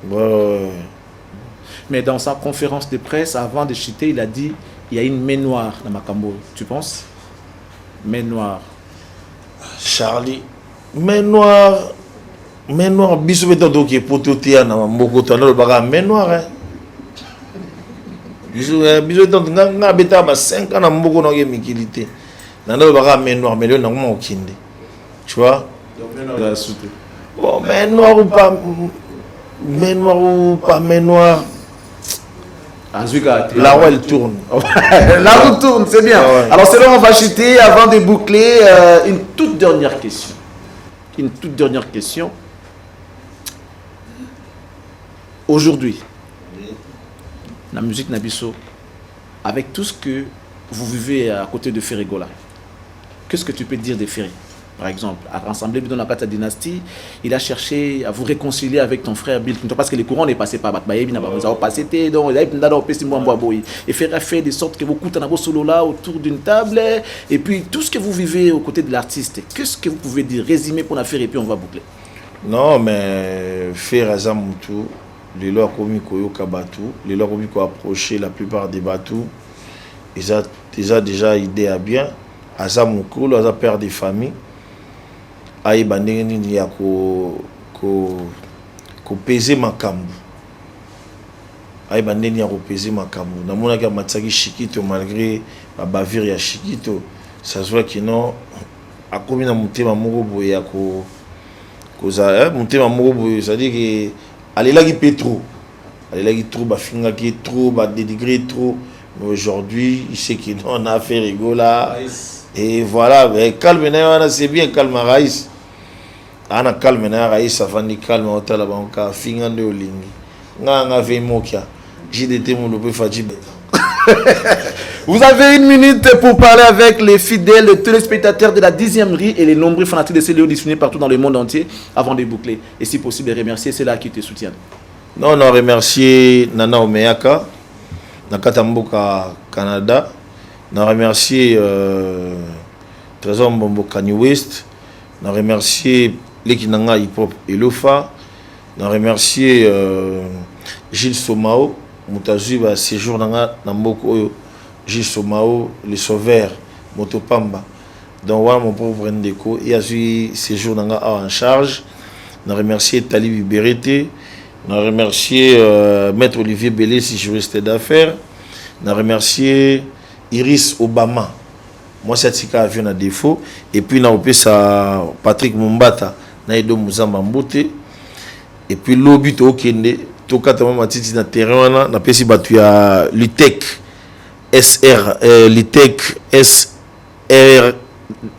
Ouais. Mais dans sa conférence de presse, avant de chuter, il a dit il y a une main noire dans Makambo. Tu penses? Main noire. Charlie, main noire, bisous beto doki pototia na mboko tana le baga main noire. Bisous beto nga beta ba 5 ans na mboko na ye mikilité. Na le baga main noire mais le na mo okinde. Tu vois? Bon, main noire ou pas main noire. La roue elle tourne. La roue tourne, c'est bien. Ouais. Alors c'est là on va chuter avant de boucler une toute dernière question. Une toute dernière question. Aujourd'hui, la musique Nabiso, avec tout ce que vous vivez à côté de Ferrigola, qu'est-ce que tu peux dire de Ferry? Par exemple, à rassembler dans la dynastie, il a cherché à vous réconcilier avec ton frère Bill Clinton parce que les courants n'est passé par Batbaye, ils n'ont pas été donc il et faire de sorte que vous coûtez un solo là autour d'une table et puis tout ce que vous vivez aux côtés de l'artiste, qu'est-ce que vous pouvez dire, résumer pour la faire et puis on va boucler. Non mais faire Azamutu, les lois commis Koyo Kabatu, les lois commis approcher la plupart des bateaux, ils ont déjà idée à bien Azamuku, ils ont père des familles. Aïe bandeni ya ko peser makambu. Aïe bandeni ya ko peser makambu. Na mona ka matsaki Shikito malgré la bavure ya Shikito, ça se voit que non akomi na mutema moko boye ya ko za mutema moko boye, c'est-à-dire que alelaki petro. Alelaki trop ba finga ki trop ba dénigré trop. Mais aujourd'hui, il sait qu'il on a fait rigola. Et voilà, mais calme c'est bien calme Raïs. Ana calme na Raïs afandi calme otala banka finga ndo lingi. Nga ve mokia. JDT mon lobe faji. Vous avez une minute pour parler avec les fidèles téléspectateurs de la 10e rue et les nombreux fanatiques de CLO disponibles partout dans le monde entier avant de boucler. Et si possible, de remercier ceux-là qui te soutiennent. Non, on a remercié Nana Omeyaka, Nakatamboka Canada. On a remercié Trésor Mbombo Kanye West. On a remercié Lekinanga Hip Hop Elofa. On a remercié Gilles Somao. Moutazu va séjour nanga Namboko Gilles Somao, les sauveurs, Motopamba. Donc voilà mon pauvre Ndeko. Il y a eu séjour nanga en charge. On a remercié Talib Berete. On a remercié Maître Olivier Bellé, si juriste d'affaires. On a remercié Iris Obama. Moi, c'est ce qui a défaut. Et puis, on a opé ça Patrick Mumbata, Naïdo Mouzamba Mbote. Et puis, l'obit au Kende, Tokatama Matiti na terrain, on a pesi batu ya Litec SR, Litec SR,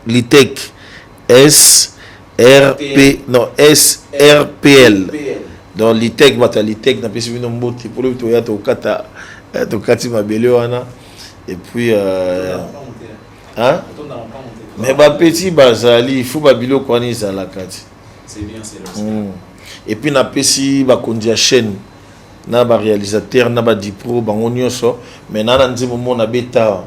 Litec SRP, non SRPL. Donc, Litec, bata Litec, on a pesi bino Mbote. Pour le Toya Tokata, Tokati Mabelewana. Et puis, hein? Mais bah petit bazali, il faut babilo kwani za la kati. C'est bien, c'est là. Et puis na pesi ba kondia chaîne na ba réalisateur na ba dipro ba onyoso, mais na nzimo mona beta.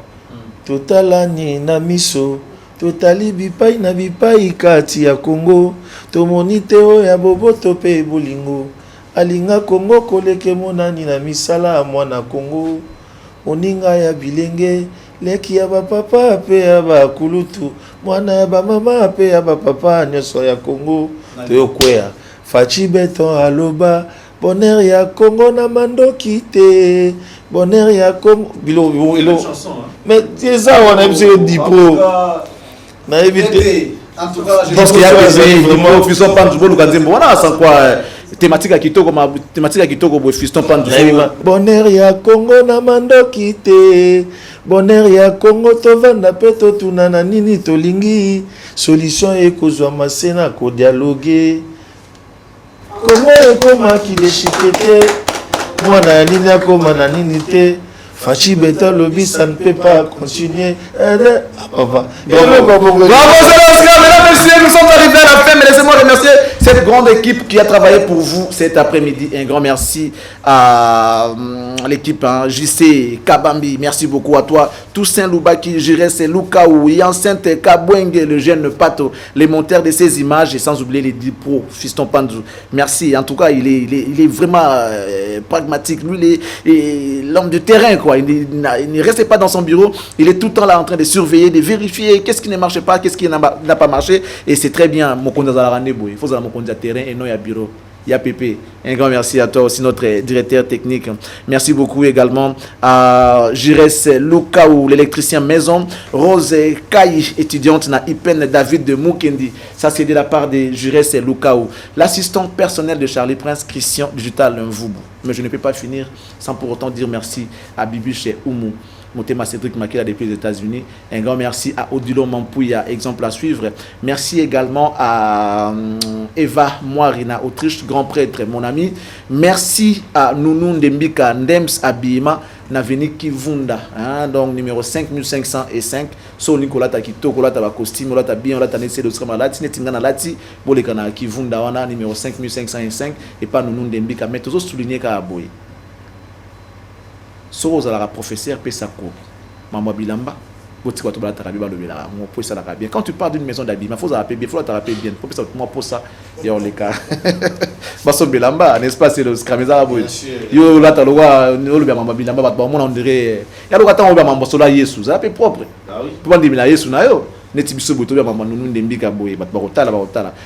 Totalani na miso, totali bipai na bipai kati ya Congo, tomonite o ya boboto pe bolingo. Alinga Congo koleke monani na misala mwana Congo. Oninga ya bilenge leki ya bapapa pe ya bakulutu mwana ya bamama pe ya bapapa nyoso ya Congo toyo kwea fachi beton aloba bonheur ya Congo na mandoki te bonheur ya Congo bilo mais c'est ça on a besoin de dipro na éviter en tout cas je pense qu'il y a des fiston pandu bolu kanzembo wana sans quoi thématique à kitoko bo fiston pandu bonheur ya Congo na mandoki te bonheur ya Congo tovanda pe totuna na nini tolingi solution ekozwa masena ko dialoguer Congo ekomaki deshikete mwana ya nini akoma na nini te fachi beton lobby ça ne peut pas continuer. Bravo, mesdames et messieurs, nous sommes arrivés à la fin, mais laissez-moi remercier cette grande équipe qui a travaillé pour vous cet après-midi. Un grand merci à l'équipe JC Kabambi. Merci beaucoup à toi. Toussaint Loubaki, Jiresse Lukaou, Yancente Kabwenge, le jeune Pato, les monteurs de ces images et sans oublier les 10 pros, Fiston Pandou. Merci. En tout cas, il est vraiment pragmatique. Lui, il est l'homme de terrain, quoi. Il ne reste pas dans son bureau. Il est tout le temps là en train de surveiller, de vérifier qu'est-ce qui ne marche pas, qu'est-ce qui n'a pas marché. Et c'est très bien. Il faut que mon terrain et non il y a bureau. Il y a Pépé. Un grand merci à toi aussi, notre directeur technique. Merci beaucoup également à Jiresse Lukaou, l'électricien maison, Rose Kayi, étudiante na IPEN David de Mukendi. Ça, c'est de la part de Jiresse Lukaou. L'assistant personnel de Charlie Prince, Christian Digital Mvubu. Mais je ne peux pas finir sans pour autant dire merci à Bibi chez Oumou. Motema Cédric Makila depuis les États-Unis. Un grand merci à Odilo Mampouya, exemple à suivre. Merci également à Eva Moirina, Autriche, grand prêtre, mon ami. Merci à Nounou Ndembika Ndems Abima, Naveni Kivunda, donc numéro 5505. So Nicolas Takito, Kola Taba costume, Kola Tabi, Kola Tanese de Skrama Lati, Netingana Lati, Bolekana Kivunda, wana numéro 5505 et pas Nounou Ndembika. Mais toujours souligner qu'à Aboye. So la professeur Pesako, Maman Bilamba, quand tu parles d'une maison d'habillement, il faut la rappeler bien, il faut la rappeler bien. Pour ça, il y a les cas. Basso Bilamba, n'est-ce pas, c'est le scrameza. Yo là, tu as le droit, Maman Bilamba, on dirait, il y a le droit de faire un sola Yesu, ça c'est propre. Pour dire que Yesu n'a yo.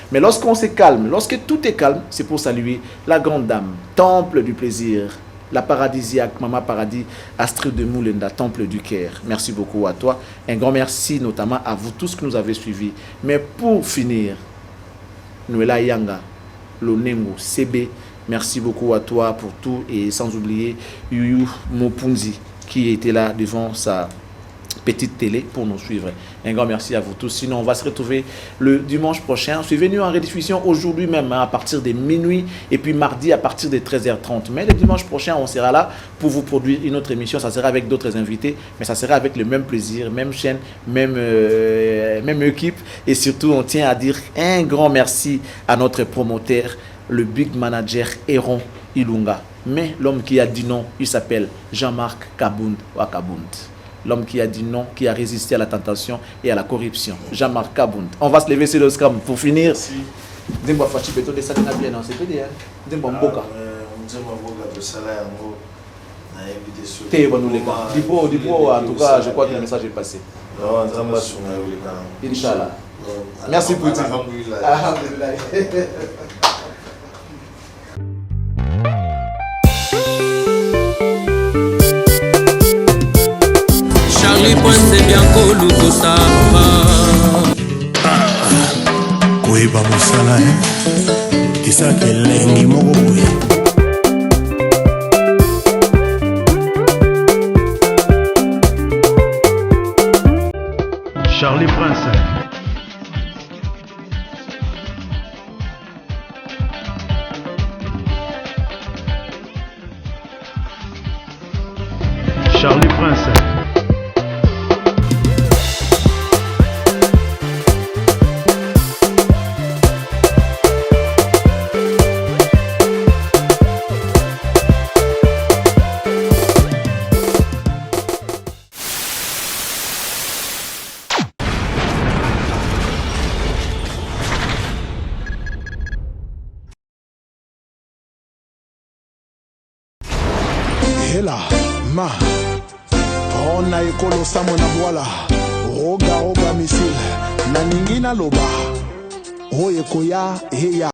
Mais lorsqu'on se calme, lorsque tout est calme, c'est pour saluer la grande dame, temple du plaisir. La paradisiaque, Maman Paradis, Astrid de Moulenda, Temple du Caire. Merci beaucoup à toi. Un grand merci notamment à vous tous qui nous avez suivis. Mais pour finir, Noëlla Yanga, Lonengo, CB, merci beaucoup à toi pour tout. Et sans oublier Yuyu Mopunzi qui était là devant sa petite télé pour nous suivre. Un grand merci à vous tous. Sinon, on va se retrouver le dimanche prochain. Je suis venu en rediffusion aujourd'hui même à partir de minuit et puis mardi à partir de 13h30. Mais le dimanche prochain, on sera là pour vous produire une autre émission. Ça sera avec d'autres invités, mais ça sera avec le même plaisir, même chaîne, même équipe. Et surtout, on tient à dire un grand merci à notre promoteur, le big manager Héron Ilunga. Mais l'homme qui a dit non, il s'appelle Jean-Marc Kabound Wakabound. L'homme qui a dit non, qui a résisté à la tentation et à la corruption. Jean-Marc Kabound. On va se lever sur le scrum pour finir. Dimba Fachi Beto de Satina bien, non, c'est pédé, hein? Dimba Mboka. Dimba Mboka de Salah, on a invité sur. Théo, les gars. Dipo, en tout cas, je crois que le message est passé. Non, on a sur les gars. Inch'Allah. Merci pour tout. Alhamdulillah. Charlie Point c'est bien Kolu Tosamba Koeba Moussala Kisa Kelengi Mogoboui Charlie Prince Charlie Prince Hela ma ona ekolo samo na bwala roga misile na ningina loba oye koya heya